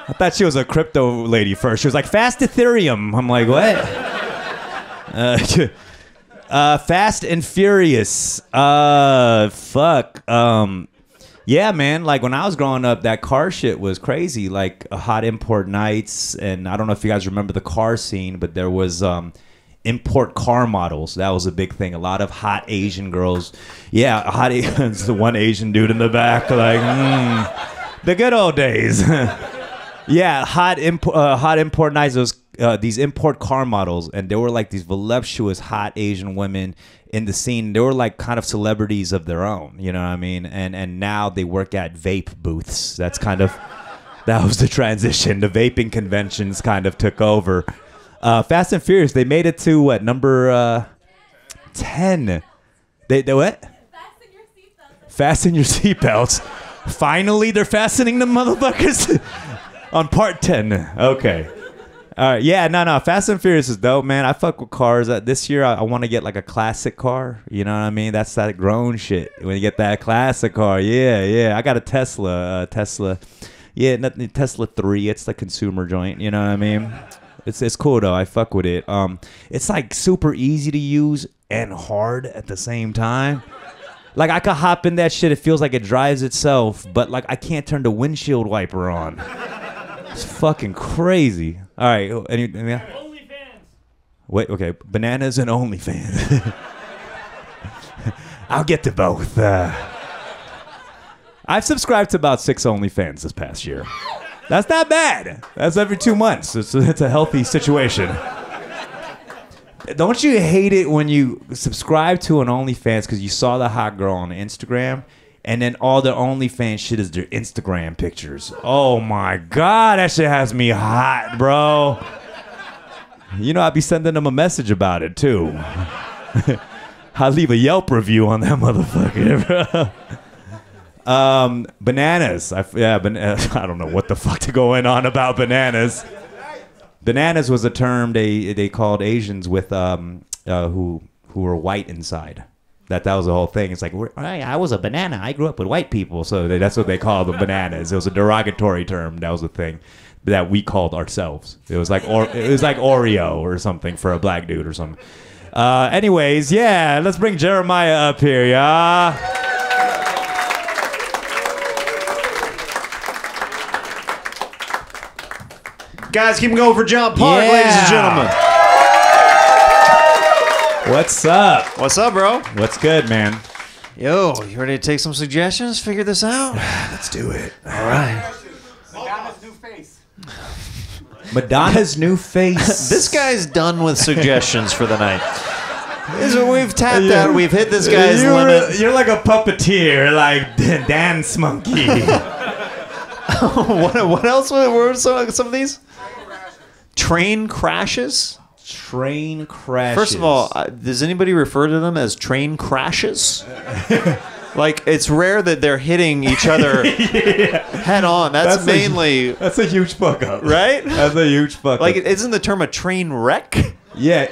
I thought she was a crypto lady first. She was like, Fast Ethereum. I'm like, what? Fast and Furious. Fuck. Yeah, man, like when I was growing up, that car shit was crazy. Like hot import nights, and I don't know if you guys remember the car scene, but there was import car models. That was a big thing. A lot of hot Asian girls. Yeah, it's the one Asian dude in the back, like, the good old days. Yeah, hot import nights. Those these import car models, and they were like these voluptuous hot Asian women in the scene. They were like kind of celebrities of their own, you know what I mean? And now they work at vape booths. That was the transition. The vaping conventions kind of took over. Fast and Furious, they made it to what, number 10? They what? fasten your seatbelt. Fasten your seatbelts. Finally, they're fastening the motherfuckers on part 10. Okay. All right, yeah, no, Fast and Furious is dope, man. I fuck with cars. This year, I want to get like a classic car. You know what I mean? That's that grown shit. When you get that classic car, yeah. I got a Tesla. Yeah, Tesla 3. It's the consumer joint. You know what I mean? It's cool though. I fuck with it. It's like super easy to use and hard at the same time. Like I could hop in that shit. It feels like it drives itself, but like I can't turn the windshield wiper on. It's fucking crazy. All right, OnlyFans. Wait, okay, bananas and OnlyFans. I'll get to both. I've subscribed to about 6 OnlyFans this past year. That's not bad. That's every 2 months. It's a healthy situation. Don't you hate it when you subscribe to an OnlyFans because you saw the hot girl on Instagram And then all the OnlyFans shit is their Instagram pictures. Oh my God, that shit has me hot, bro. You know, I'd be sending them a message about it too. I'll leave a Yelp review on that motherfucker, bro. Bananas. I don't know what the fuck to going on about bananas. Bananas was a term they called Asians with who were white inside. That was the whole thing. It's like, I was a banana. I grew up with white people, so that's what they called them, bananas. It was a derogatory term. That was the thing that we called ourselves. It was like Oreo or something for a black dude or something. Anyways, yeah, let's bring Jeremiah up here, yeah. Guys, keep them going for John Park, ladies and gentlemen. What's up? What's up, bro? What's good, man? Yo, you ready to take some suggestions? Figure this out? Let's do it. All right. Madonna's new face. Madonna's new face. This guy's done with suggestions for the night. We've tapped out. We've hit this guy's limit. You're like a puppeteer, like dance monkey. What else were some of these? Train crashes? Train crashes. First of all, does anybody refer to them as train crashes? Like, it's rare that they're hitting each other head on. That's mainly... That's a huge fuck up. Right? That's a huge fuck like, up. isn't the term a train wreck? Yeah.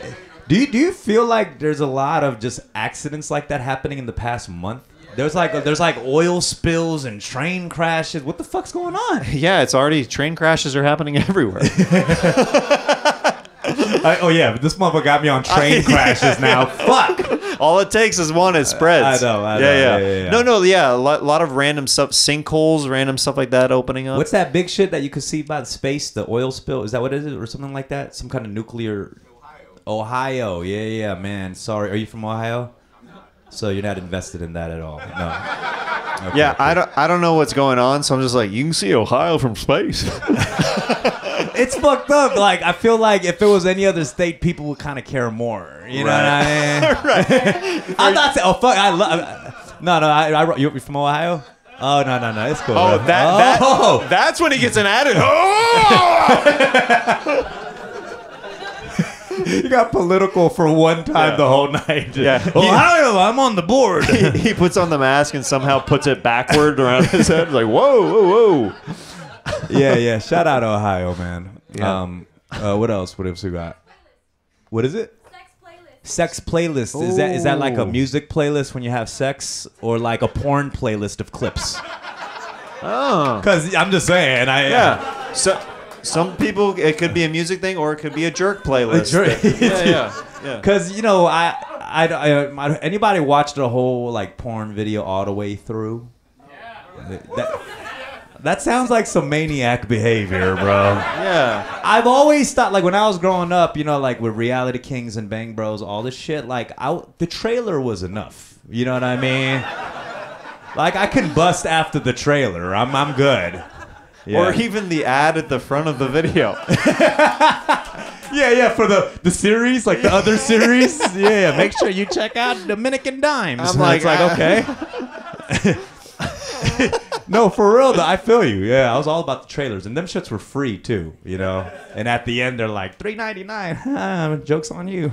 Do you feel like there's a lot of just accidents like that happening in the past month? There's like oil spills and train crashes. What the fuck's going on? Yeah, it's already... Train crashes are happening everywhere. Oh yeah, but this motherfucker got me on train crashes now. Fuck. All it takes is one. It spreads. I know. Yeah. No. Yeah, a lot of random stuff, sinkholes, random stuff like that opening up. What's that big shit that you could see by the space? The oil spill? Is that what it is, or something like that? Some kind of nuclear. Ohio. Yeah, man. Sorry, are you from Ohio? So you're not invested in that at all? No. Okay, yeah, cool. I don't know what's going on, so I'm just like, you can see Ohio from space. It's fucked up. Like, I feel like if it was any other state, people would kind of care more. You know what I mean? Right. I'm not saying. Oh fuck! No. You're from Ohio? Oh no. It's cool. Oh, bro. that's when he gets an attitude. You got political for one time the whole night. Yeah. Ohio, I'm on the board. He puts on the mask and somehow puts it backward around his head. Like, whoa. Yeah. Shout out Ohio, man. Yeah. What else? What else we got? What is it? Sex playlist. Sex playlist. Is that like a music playlist when you have sex, or like a porn playlist of clips? Oh. Because I'm just saying. Yeah. So some people, it could be a music thing, or it could be a jerk playlist. Yeah. Because anybody watched a whole like porn video all the way through? Yeah. That sounds like some maniac behavior, bro. Yeah. I've always thought, like, when I was growing up, you know, like with Reality Kings and Bang Bros, all this shit, like, the trailer was enough. You know what I mean? Like, I can bust after the trailer. I'm good. Yeah. Or even the ad at the front of the video. Yeah, for the series, like the other series. Yeah, make sure you check out Dominican Dimes. I'm like, it's like, okay. No, for real though, I feel you. Yeah, I was all about the trailers, and them shits were free too, you know. And at the end, they're like $3.99. Jokes on you.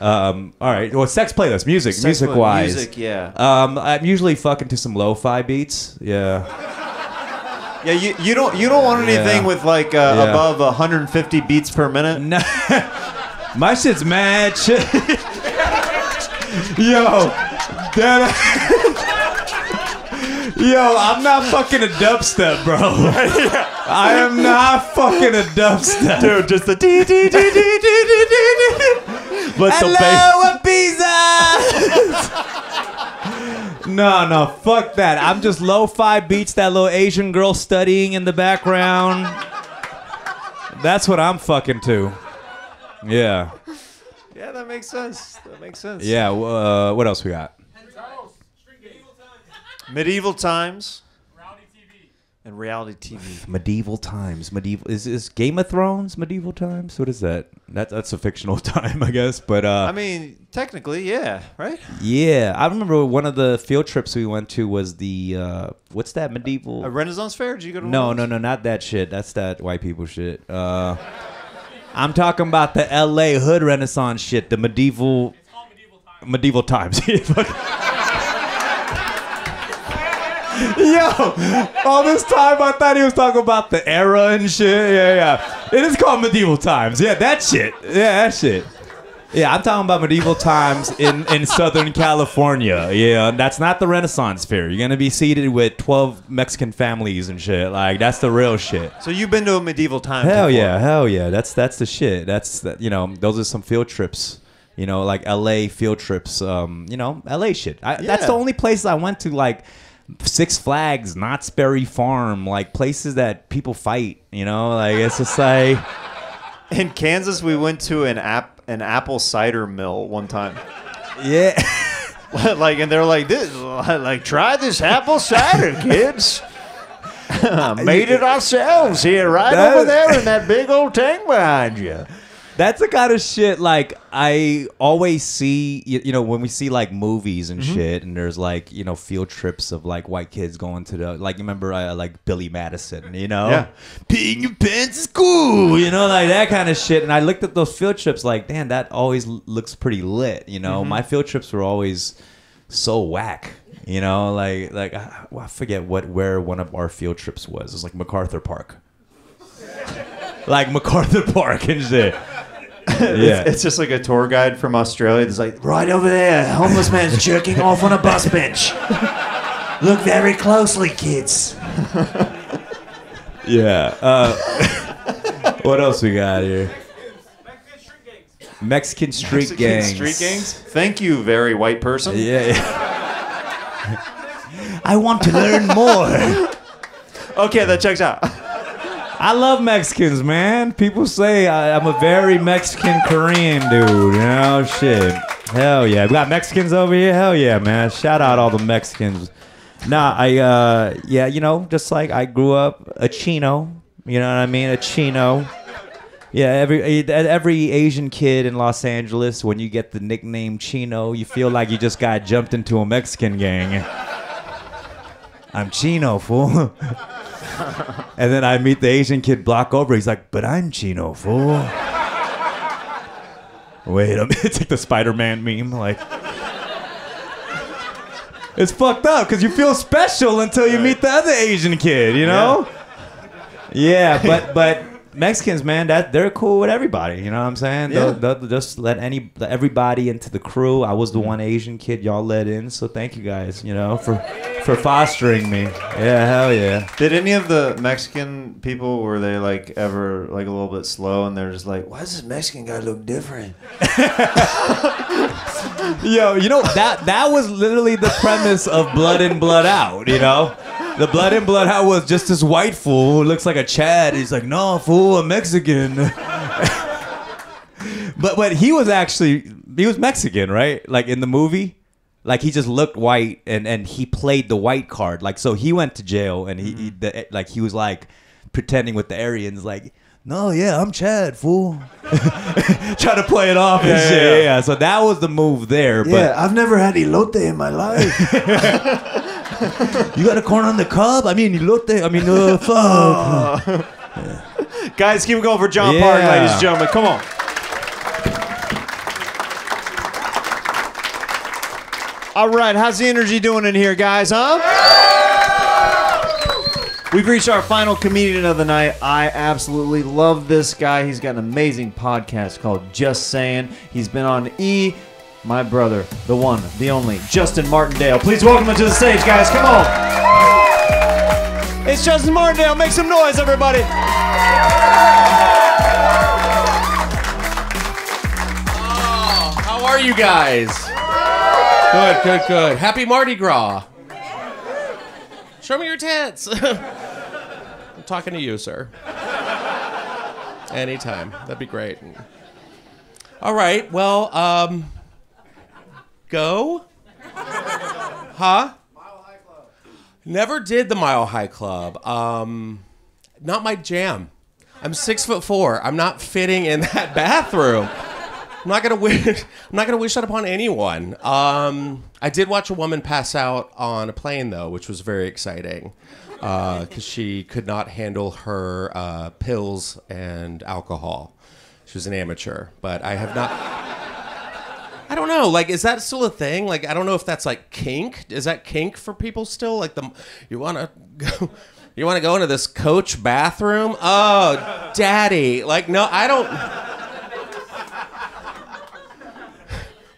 All right. Well, sex playlist, music wise. Music, yeah. I'm usually fucking to some lo-fi beats. Yeah. Yeah, you don't want anything with like above 150 beats per minute. No. My shit's mad shit. Yo, Yo, I'm not fucking a dubstep, bro. I am not fucking a dubstep. Dude, just the dee dee dee dee dee dee dee. Hello, Ibiza. No, fuck that. I'm just lo-fi beats, that little Asian girl studying in the background. That's what I'm fucking to. Yeah. Yeah, that makes sense. Yeah, what else we got? Medieval times. And reality TV. Medieval times. Medieval is Game of Thrones medieval times? What is that? That's a fictional time, I guess. But I mean, technically, yeah, right? yeah, I remember one of the field trips we went to was the what's that medieval? A Renaissance fair? Did you go to No, one no, of those? no, not that shit. That's that white people shit. I'm talking about the L.A. hood Renaissance shit. The medieval. It's called medieval times. Medieval times. Yo, all this time I thought he was talking about the era and shit. Yeah. It is called medieval times. Yeah, that shit. Yeah, that shit. Yeah, I'm talking about medieval times in Southern California. Yeah, that's not the Renaissance fair. You're going to be seated with 12 Mexican families and shit. Like, that's the real shit. So you've been to a medieval time Hell before. yeah, hell yeah. That's the shit. Those are some field trips. Like LA field trips. LA shit. That's the only place I went to, like Six Flags, Knott's Berry Farm, like places that people fight. Like it's just like. In Kansas, we went to an apple cider mill one time. Yeah. And they're like, this, like, try this apple cider, kids. Made it ourselves here, right over there in that big old tank behind you. That's the kind of shit like I always see, when we see like movies and shit, and there's like, field trips of like white kids going to the, like, you remember like Billy Madison, Yeah. Peeing your pants is cool, like that kind of shit. And I looked at those field trips like, damn, that always looks pretty lit, My field trips were always so whack, I forget where one of our field trips was. It was like MacArthur Park. Like MacArthur Park and shit. Yeah. It's just like a tour guide from Australia that's like, right over there, homeless man's jerking off on a bus bench. Look very closely, kids. Yeah. What else we got here? Mexican street gangs. Street gangs? Thank you, very white person. Yeah. I want to learn more. Okay, that checks out. I love Mexicans, man. People say I'm a very Mexican Korean dude. Shit. Hell yeah. We got Mexicans over here? Hell yeah, man. Shout out all the Mexicans. Nah, just like I grew up a Chino. You know what I mean? A Chino. Yeah, every Asian kid in Los Angeles, when you get the nickname Chino, you feel like you just got jumped into a Mexican gang. I'm Chino, fool. And then I meet the Asian kid block over. He's like, but I'm Chino, fool. Wait a minute. It's like the Spider-Man meme. Like, it's fucked up because you feel special until you meet the other Asian kid, Yeah, but Mexicans, man, they're cool with everybody. You know what I'm saying? Yeah. They'll just let everybody into the crew. I was the one Asian kid y'all let in, so thank you guys, for fostering me. Yeah, hell yeah. Did any of the Mexican people, were they like ever like a little bit slow and they're just like, why does this Mexican guy look different? Yo, that was literally the premise of Blood In, Blood Out, The Blood In, Blood Out was just this white fool who looks like a Chad. He's like, no, fool, I'm Mexican. But he was Mexican, right? Like in the movie. Like he just looked white and he played the white card. Like, so he went to jail and he was like pretending with the Aryans, like, no, yeah, I'm Chad, fool. Trying to play it off and shit. Yeah. So that was the move there. Yeah, I've never had elote in my life. You got a corn on the cob? I mean, elote. I mean, fuck. Yeah. Guys, keep it going for John Park, ladies and gentlemen. Come on. All right, how's the energy doing in here, guys, huh? We've reached our final comedian of the night. I absolutely love this guy. He's got an amazing podcast called Just Saying. He's been on E! My brother, the one, the only, Justin Martindale. Please welcome him to the stage, guys. Come on. It's Justin Martindale. Make some noise, everybody. Oh, how are you guys? Good. Happy Mardi Gras. Show me your tits. I'm talking to you, sir. Anytime. That'd be great. All right. Well, go. Huh? Never did the Mile High Club. Not my jam. I'm 6'4". I'm not fitting in that bathroom. I'm not gonna wish that upon anyone. I did watch a woman pass out on a plane though, which was very exciting because she could not handle her pills and alcohol. She was an amateur, but I have not. I don't know. Like, is that still a thing? Like, I don't know if that's like kink. Is that kink for people still? Like, you want to go into this coach bathroom? Oh, daddy. Like, no, I don't.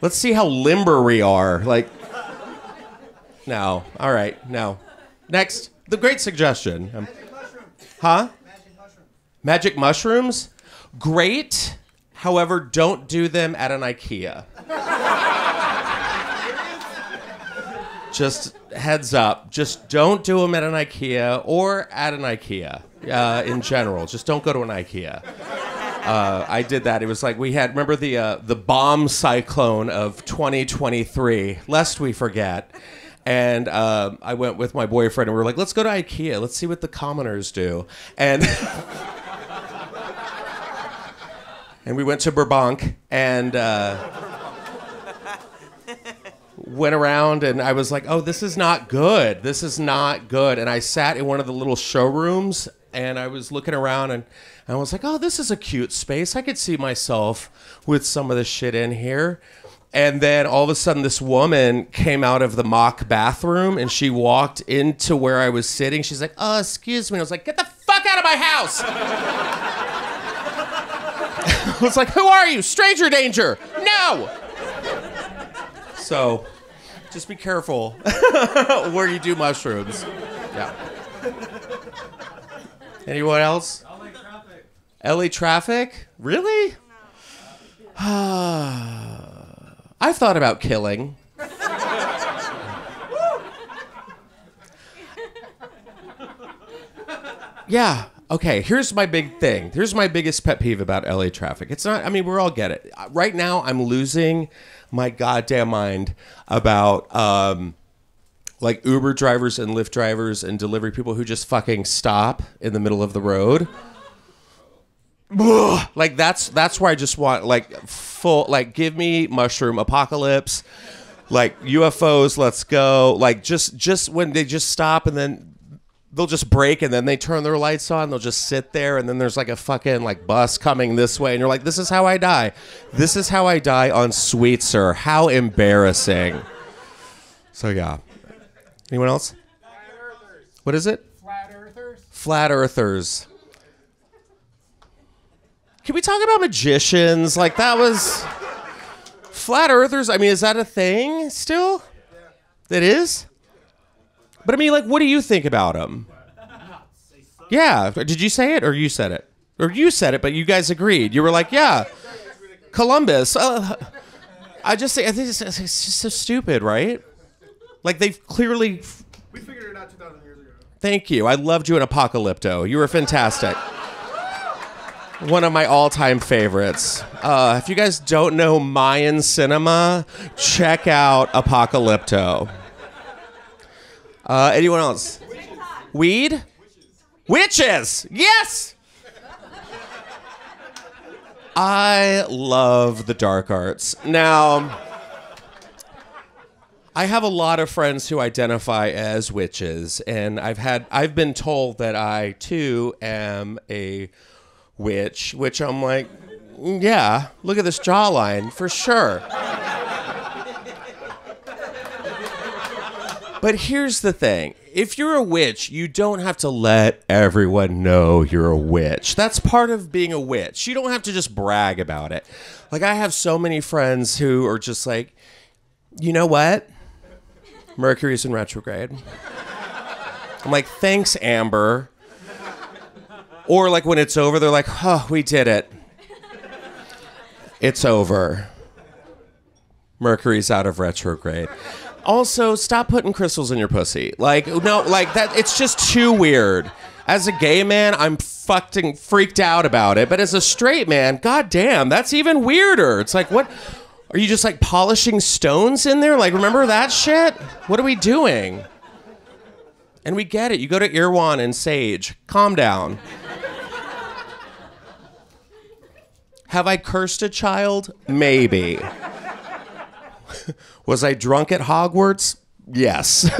Let's see how limber we are. Like, no. All right, no. Next, the great suggestion. Huh? Magic mushrooms? Great. However, don't do them at an IKEA. Just heads up. Just don't do them at an IKEA or at an IKEA in general. Just don't go to an IKEA. I did that. It was like we had, remember the bomb cyclone of 2023, lest we forget. And I went with my boyfriend and we were like, let's go to IKEA. Let's see what the commoners do. And and we went to Burbank and went around and I was like, oh, this is not good. This is not good. And I sat in one of the little showrooms and I was looking around and I was like, oh, this is a cute space. I could see myself with some of this shit in here. And then all of a sudden this woman came out of the mock bathroom and she walked into where I was sitting. She's like, oh, excuse me. I was like, get the fuck out of my house. I was like, who are you? Stranger danger. No. So just be careful where you do mushrooms. Yeah. Anyone else? LA traffic. LA traffic? Really? I've thought about killing. Yeah. Okay, here's my big thing. Here's my biggest pet peeve about LA traffic. It's not, I mean, we all get it. Right now, I'm losing my goddamn mind about like Uber drivers and Lyft drivers and delivery people who just fucking stop in the middle of the road. Like that's where I just want like full, like give me mushroom apocalypse, like UFOs, let's go. Like just when they just stop and then they'll just brake and then they turn their lights on. They'll just sit there and then there's like a fucking like bus coming this way and you're like, this is how I die. This is how I die on Sweetser. How embarrassing. So yeah. Anyone else? What is it? Flat earthers. Flat earthers. Can we talk about magicians? Like that was flat earthers. I mean, is that a thing still? Yeah. It is? But I mean, like, what do you think about them? Yeah. Did you say it or you said it? Or you said it, but you guys agreed. You were like, yeah, Columbus. I think it's just so stupid, right? Like, they've clearly... We figured it out 2,000 years ago. Thank you. I loved you in Apocalypto. You were fantastic. One of my all-time favorites. If you guys don't know Mayan cinema, check out Apocalypto. Anyone else? Weed? Witches! Yes! I love the dark arts. Now, I have a lot of friends who identify as witches, and I've been told that I too am a witch, which I'm like, yeah, look at this jawline, for sure. But here's the thing. If you're a witch, you don't have to let everyone know you're a witch. That's part of being a witch. You don't have to just brag about it. Like, I have so many friends who are just like, you know what? Mercury's in retrograde. I'm like, thanks, Amber. Or like when it's over, they're like, oh, we did it. It's over. Mercury's out of retrograde. Also, stop putting crystals in your pussy. Like, no, like that, it's just too weird. As a gay man, I'm fucking freaked out about it. But as a straight man, goddamn, that's even weirder. It's like, what? Are you just like polishing stones in there? Like, remember that shit? What are we doing? And we get it. You go to Irwan and Sage. Calm down. Have I cursed a child? Maybe. Was I drunk at Hogwarts? Yes.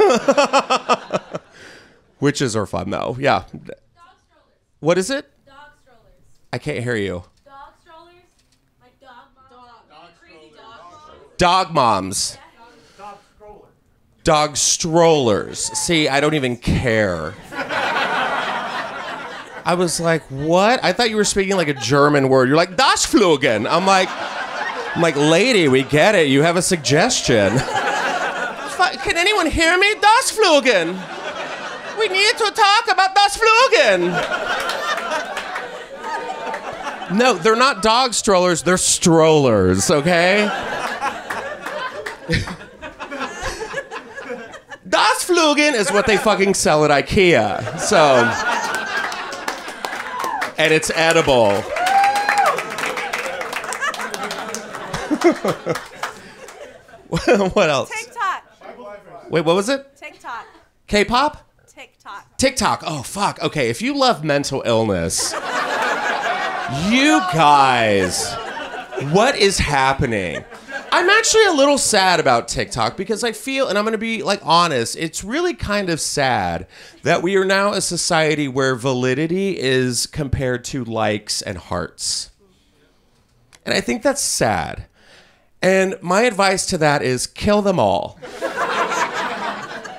Witches are fun, though. Yeah. Dog strollers. What is it? Dog strollers. I can't hear you. Dog strollers? Like dog moms? Crazy dog moms? Dog moms. Dog strollers. See, I don't even care. I was like, what? I thought you were speaking like a German word. You're like, das Flogen. I'm like, lady, we get it. You have a suggestion. Can anyone hear me? Das Flogen. We need to talk about das Flogen. No, they're not dog strollers. They're strollers, okay? Das Flogen is what they fucking sell at IKEA. So, and it's edible. What else? TikTok. Wait, what was it? TikTok. K-pop? TikTok. TikTok. Oh, fuck. Okay, if you love mental illness, you guys, what is happening? I'm actually a little sad about TikTok because I feel, and I'm going to be like honest, it's really kind of sad that we are now a society where validity is compared to likes and hearts. And I think that's sad. And my advice to that is kill them all.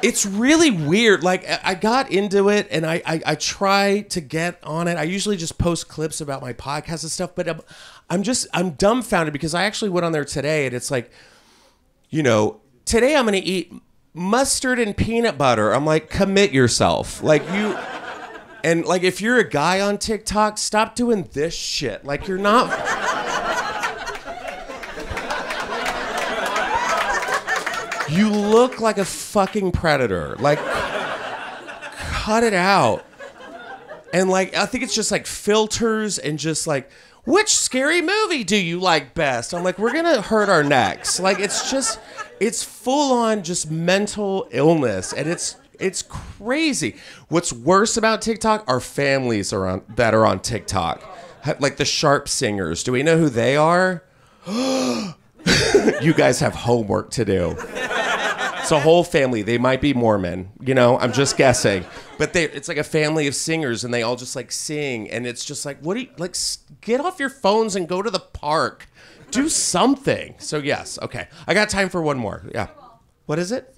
It's really weird. Like, I got into it and I try to get on it. I usually just post clips about my podcast and stuff, but I'm dumbfounded because I actually went on there today and it's like, you know, today I'm going to eat mustard and peanut butter. I'm like, commit yourself. Like and like if you're a guy on TikTok, stop doing this shit. Like you're not... You look like a fucking predator. Like, cut it out. And like, I think it's just like filters and just like, which scary movie do you like best? I'm like, we're gonna hurt our necks. Like, it's full on just mental illness, and it's crazy. What's worse about TikTok are families that are on TikTok, like the Sharp Singers. Do we know who they are? You guys have homework to do. It's a whole family. They might be Mormon, you know, I'm just guessing. But it's like a family of singers and they all just like sing. And it's just like, what do you, like, get off your phones and go to the park. Do something. So yes, okay. I got time for one more. Yeah. What is it?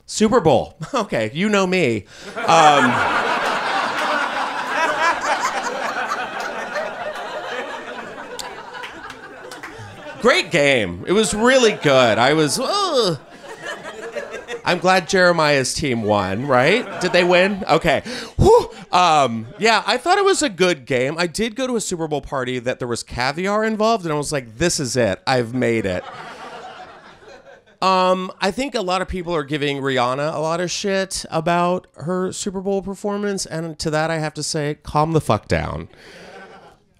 Super Bowl. Okay, you know me. Great game. It was really good. I'm glad Jeremiah's team won, right? Did they win? Okay. Whew. Yeah, I thought it was a good game. I did go to a Super Bowl party that there was caviar involved, and I was like, this is it. I've made it. I think a lot of people are giving Rihanna a lot of shit about her Super Bowl performance, and to that I have to say, calm the fuck down.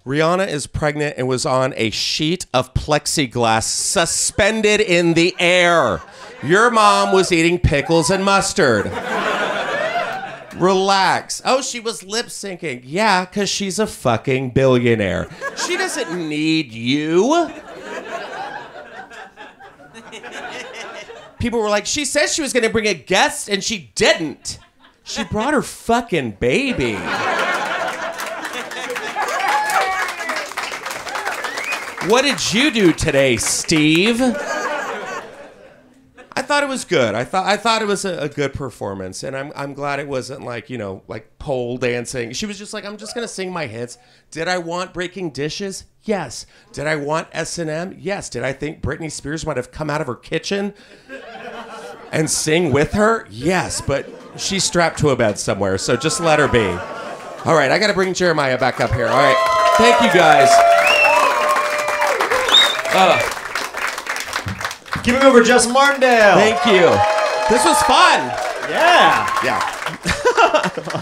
Rihanna is pregnant and was on a sheet of plexiglass suspended in the air. Your mom was eating pickles and mustard. Relax. Oh, she was lip syncing. Yeah, because she's a fucking billionaire. She doesn't need you. People were like, she said she was going to bring a guest and she didn't. She brought her fucking baby. What did you do today, Steve? I thought it was good. I thought it was a good performance, and I'm glad it wasn't like, you know, like pole dancing. She was just like, I'm just gonna sing my hits. Did I want Breaking Dishes? Yes. Did I want S&M? Yes. Did I think Britney Spears might have come out of her kitchen and sing with her? Yes. But she's strapped to a bed somewhere, so just let her be. All right, I gotta bring Jeremiah back up here. All right, thank you guys. Give it over, Justin Martindale. Thank you. This was fun. Yeah. Yeah.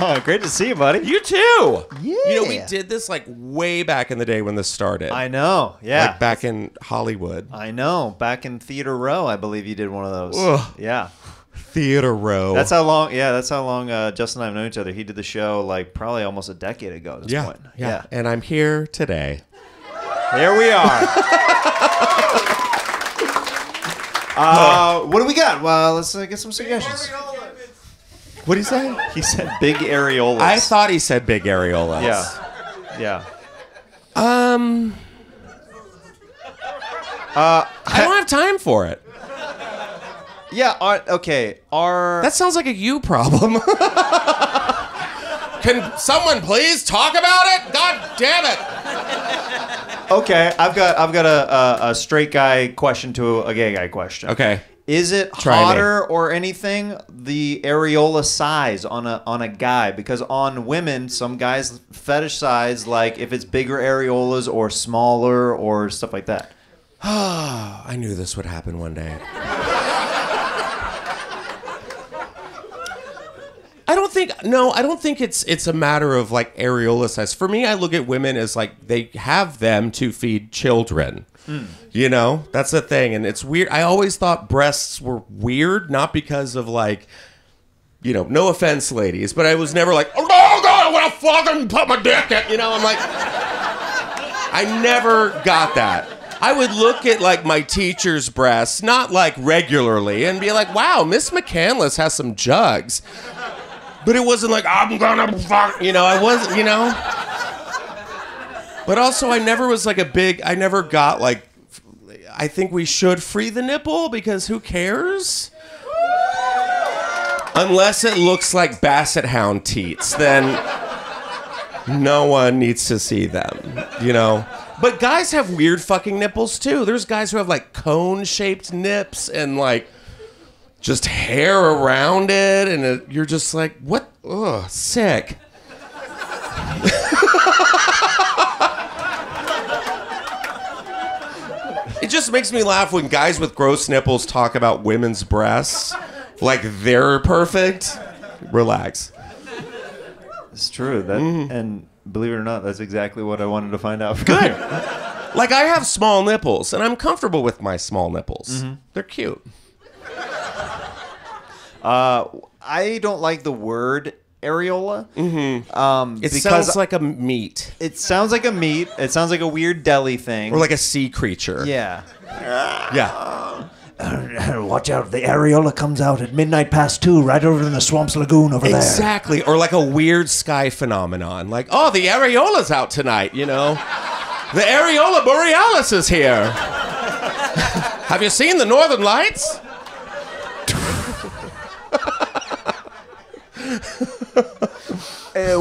Oh, great to see you, buddy. You too. Yeah. You know, we did this like way back in the day when this started. I know. Yeah. Like back in Hollywood. I know. Back in Theater Row, I believe you did one of those. Ugh. Yeah. Theater row. That's how long. Yeah, that's how long Justin and I have known each other. He did the show like probably almost a decade ago at this point. Yeah. And I'm here today. Here we are. What do we got? Well, let's get some suggestions. What did he say? He said big areolas. I thought he said big areolas. Yeah. I don't have time for it. Yeah. Okay. That sounds like a you problem. Can someone please talk about it? God damn it. Okay. I've got a straight guy question to a gay guy question. Okay. Is it hotter or anything the areola size on a guy? Because on women, some guys fetish size like if it's bigger areolas or smaller or stuff like that. I knew this would happen one day. I don't think it's a matter of like areola size. For me, I look at women as like they have them to feed children. You know, that's the thing. And it's weird. I always thought breasts were weird, not because of like, you know, no offense, ladies, but I was never like, oh God, I want to fucking put my dick in. You know, I'm like, I never got that. I would look at like my teacher's breasts, not like regularly, and be like, wow, Miss McCandless has some jugs. But it wasn't like, I'm gonna fuck, you know, I wasn't, you know. But also, I never got like, I think we should free the nipple because who cares? Unless it looks like basset hound teats, then no one needs to see them, you know. But guys have weird fucking nipples too. There's guys who have like cone-shaped nips and like just hair around it, and you're just like, what? Ugh, sick. It just makes me laugh when guys with gross nipples talk about women's breasts like they're perfect. Relax. It's true. And believe it or not, that's exactly what I wanted to find out. Good. Like I have small nipples, and I'm comfortable with my small nipples. They're cute. I don't like the word areola. It sounds like a meat. It sounds like a meat. It sounds like a weird deli thing. Or like a sea creature. Yeah. Yeah. Watch out, the areola comes out at 2:00 right over in the Swamps Lagoon over there. Exactly. Or like a weird sky phenomenon. Like, oh, the areola's out tonight, you know. The areola borealis is here. Have you seen the northern lights?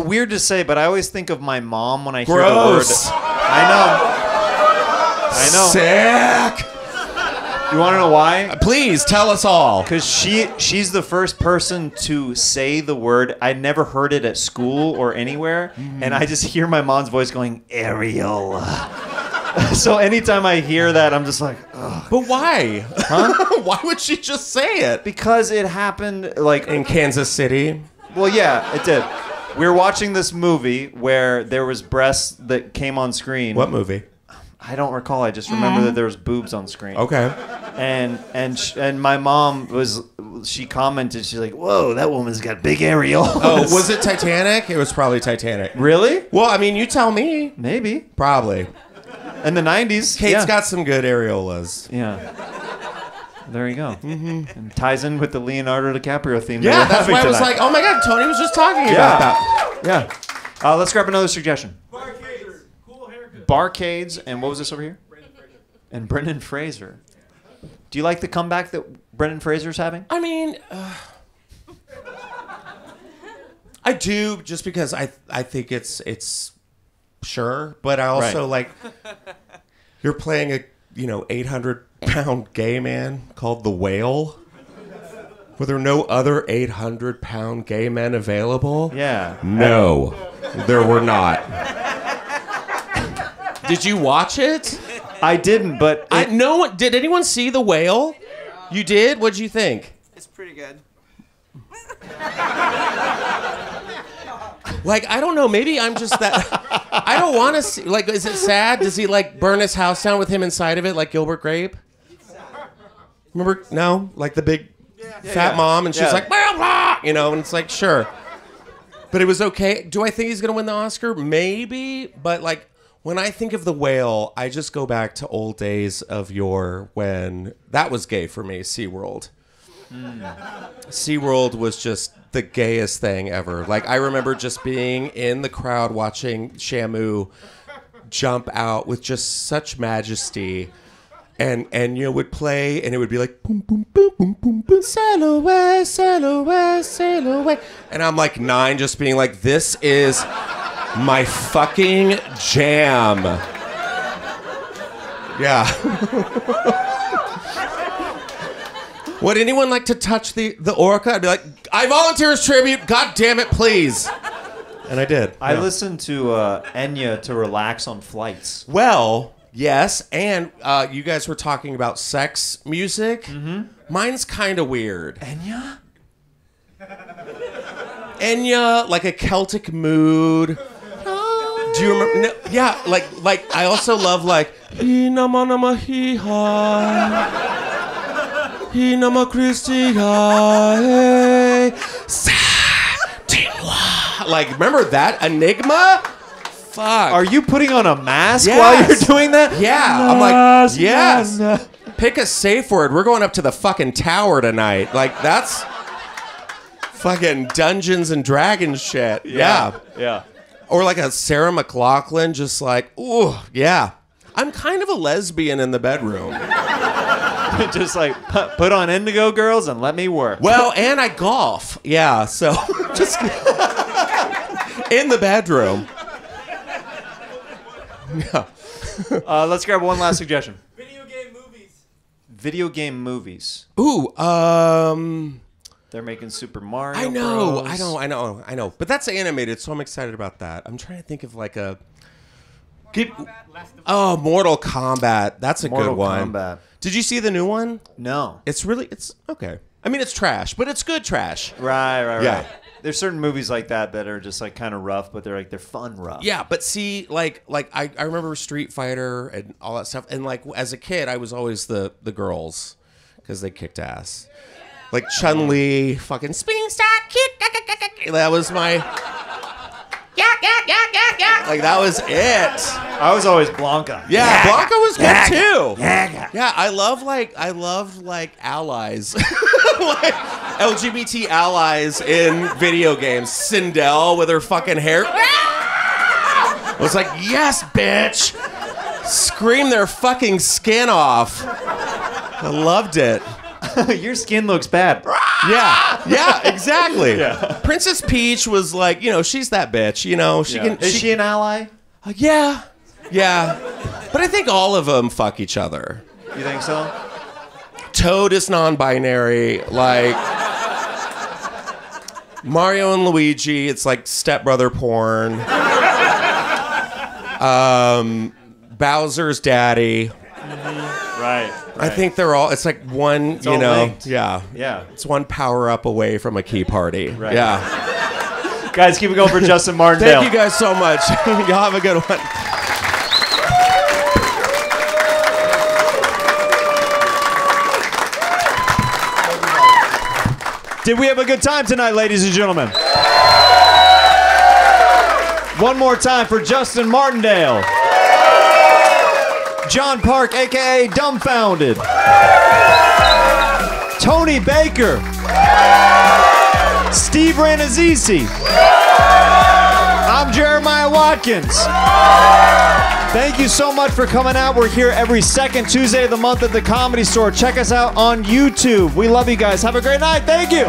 Weird to say, but I always think of my mom when I hear Gross. the word. I know. Sick. You want to know why? Please tell us all. Because she's the first person to say the word. I never heard it at school or anywhere, and I just hear my mom's voice going areola. So anytime I hear that, I'm just like, ugh. But why? Huh? Why would she just say it? Because it happened like In Kansas City. Well, yeah, it did. We were watching this movie where there was breasts that came on screen. What movie? I don't recall. I just remember that there was boobs on screen. Okay. And my mom she commented. She's like, "Whoa, that woman's got big areolas." Oh, was it Titanic? It was probably Titanic. Really? Well, I mean, you tell me. Maybe. Probably. In the 90s. Kate's got some good areolas. Yeah. There you go. And ties in with the Leonardo DiCaprio theme. Yeah, that's why I was like, oh my God, Tony was just talking about that. Yeah. Let's grab another suggestion. Barcades. Cool haircut. Barcades, and what was this over here? And Brendan Fraser. Do you like the comeback that Brendan Fraser's having? I mean, I do, just because I think it's sure, but I also like you're playing a 800-pound gay man called the Whale. Were there no other 800-pound gay men available? Yeah. No, there were not. Did you watch it? I didn't, but did anyone see The Whale? You did? What'd you think? It's pretty good. Like, I don't know. Maybe I'm just that. I don't want to see. Like, is it sad? Does he like burn his house down with him inside of it, like Gilbert Grape? Remember? No, like the big. Fat Mom, and she's like, blah, blah, you know, and it's like, sure. But it was okay. Do I think he's gonna win the Oscar? Maybe, but like when I think of The Whale, I just go back to old days of yore when that was gay for me. SeaWorld. SeaWorld was just the gayest thing ever. Like I remember just being in the crowd watching Shamu jump out with just such majesty. And you know, would play, and it would be like boom, boom, boom, boom, boom, boom, sail away, sail away, sail away. And I'm like 9, just being like, this is my fucking jam. Yeah. Would anyone like to touch the orca? I'd be like, I volunteer as tribute. God damn it, please. And I did. I listened to Enya to relax on flights. Well. Yes, and you guys were talking about sex music. Mm-hmm. Mine's kind of weird. Enya? Enya, like a Celtic mood. Do you remember? No, yeah, like I also love like Hi nama nama hi ha, Hi nama Christi ha, like remember that Enigma? Fuck. Are you putting on a mask while you're doing that? Yeah. I'm like, yes. Pick a safe word. We're going up to the fucking tower tonight. Like, that's fucking Dungeons and Dragons shit. Yeah. Yeah. Or like a Sarah McLachlan, just like, ooh, yeah. I'm kind of a lesbian in the bedroom. Just like, put on Indigo Girls and let me work. Well, and I golf. Yeah, so just in the bedroom. Yeah. Let's grab one last suggestion. Video game movies. Video game movies. Ooh, They're making Super Mario I know, Bros. I know. But that's animated, so I'm excited about that. I'm trying to think of like a... Mortal Kombat. That's a Mortal good one. Kombat. Did you see the new one? No. It's okay. I mean, it's trash, but it's good trash. Right. Yeah. There's certain movies like that are just like kind of rough, but they're fun rough. Yeah, but see, like I remember Street Fighter and all that stuff, and like as a kid, I was always the girls because they kicked ass. Like Chun-Li, fucking spinning star kick. That was my. Like that was it. I was always Blanca. Yeah, Blanca was good too. Yeah, I love like allies, like LGBT allies in video games. Sindel with her fucking hair. I was like, yes, bitch. Scream their fucking skin off. I loved it. Your skin looks bad. Yeah, exactly. Yeah. Princess Peach was like, she's that bitch. Is she an ally? Yeah. But I think all of them fuck each other. You think so? Toad is non-binary. Like Mario and Luigi, it's like stepbrother porn. Bowser's daddy. Right. I think they're all. It's like one. It's all linked. Yeah. Yeah. It's one power up away from a key party. Right. Yeah. Guys, keep it going for Justin Martindale. Thank you guys so much. Y'all have a good one. Did we have a good time tonight, ladies and gentlemen? One more time for Justin Martindale. John Park, a.k.a. Dumbfoundead. Tony Baker. Steve Rannazzisi. I'm Jeremiah Watkins. Thank you so much for coming out. We're here every second Tuesday of the month at the Comedy Store. Check us out on YouTube. We love you guys. Have a great night. Thank you.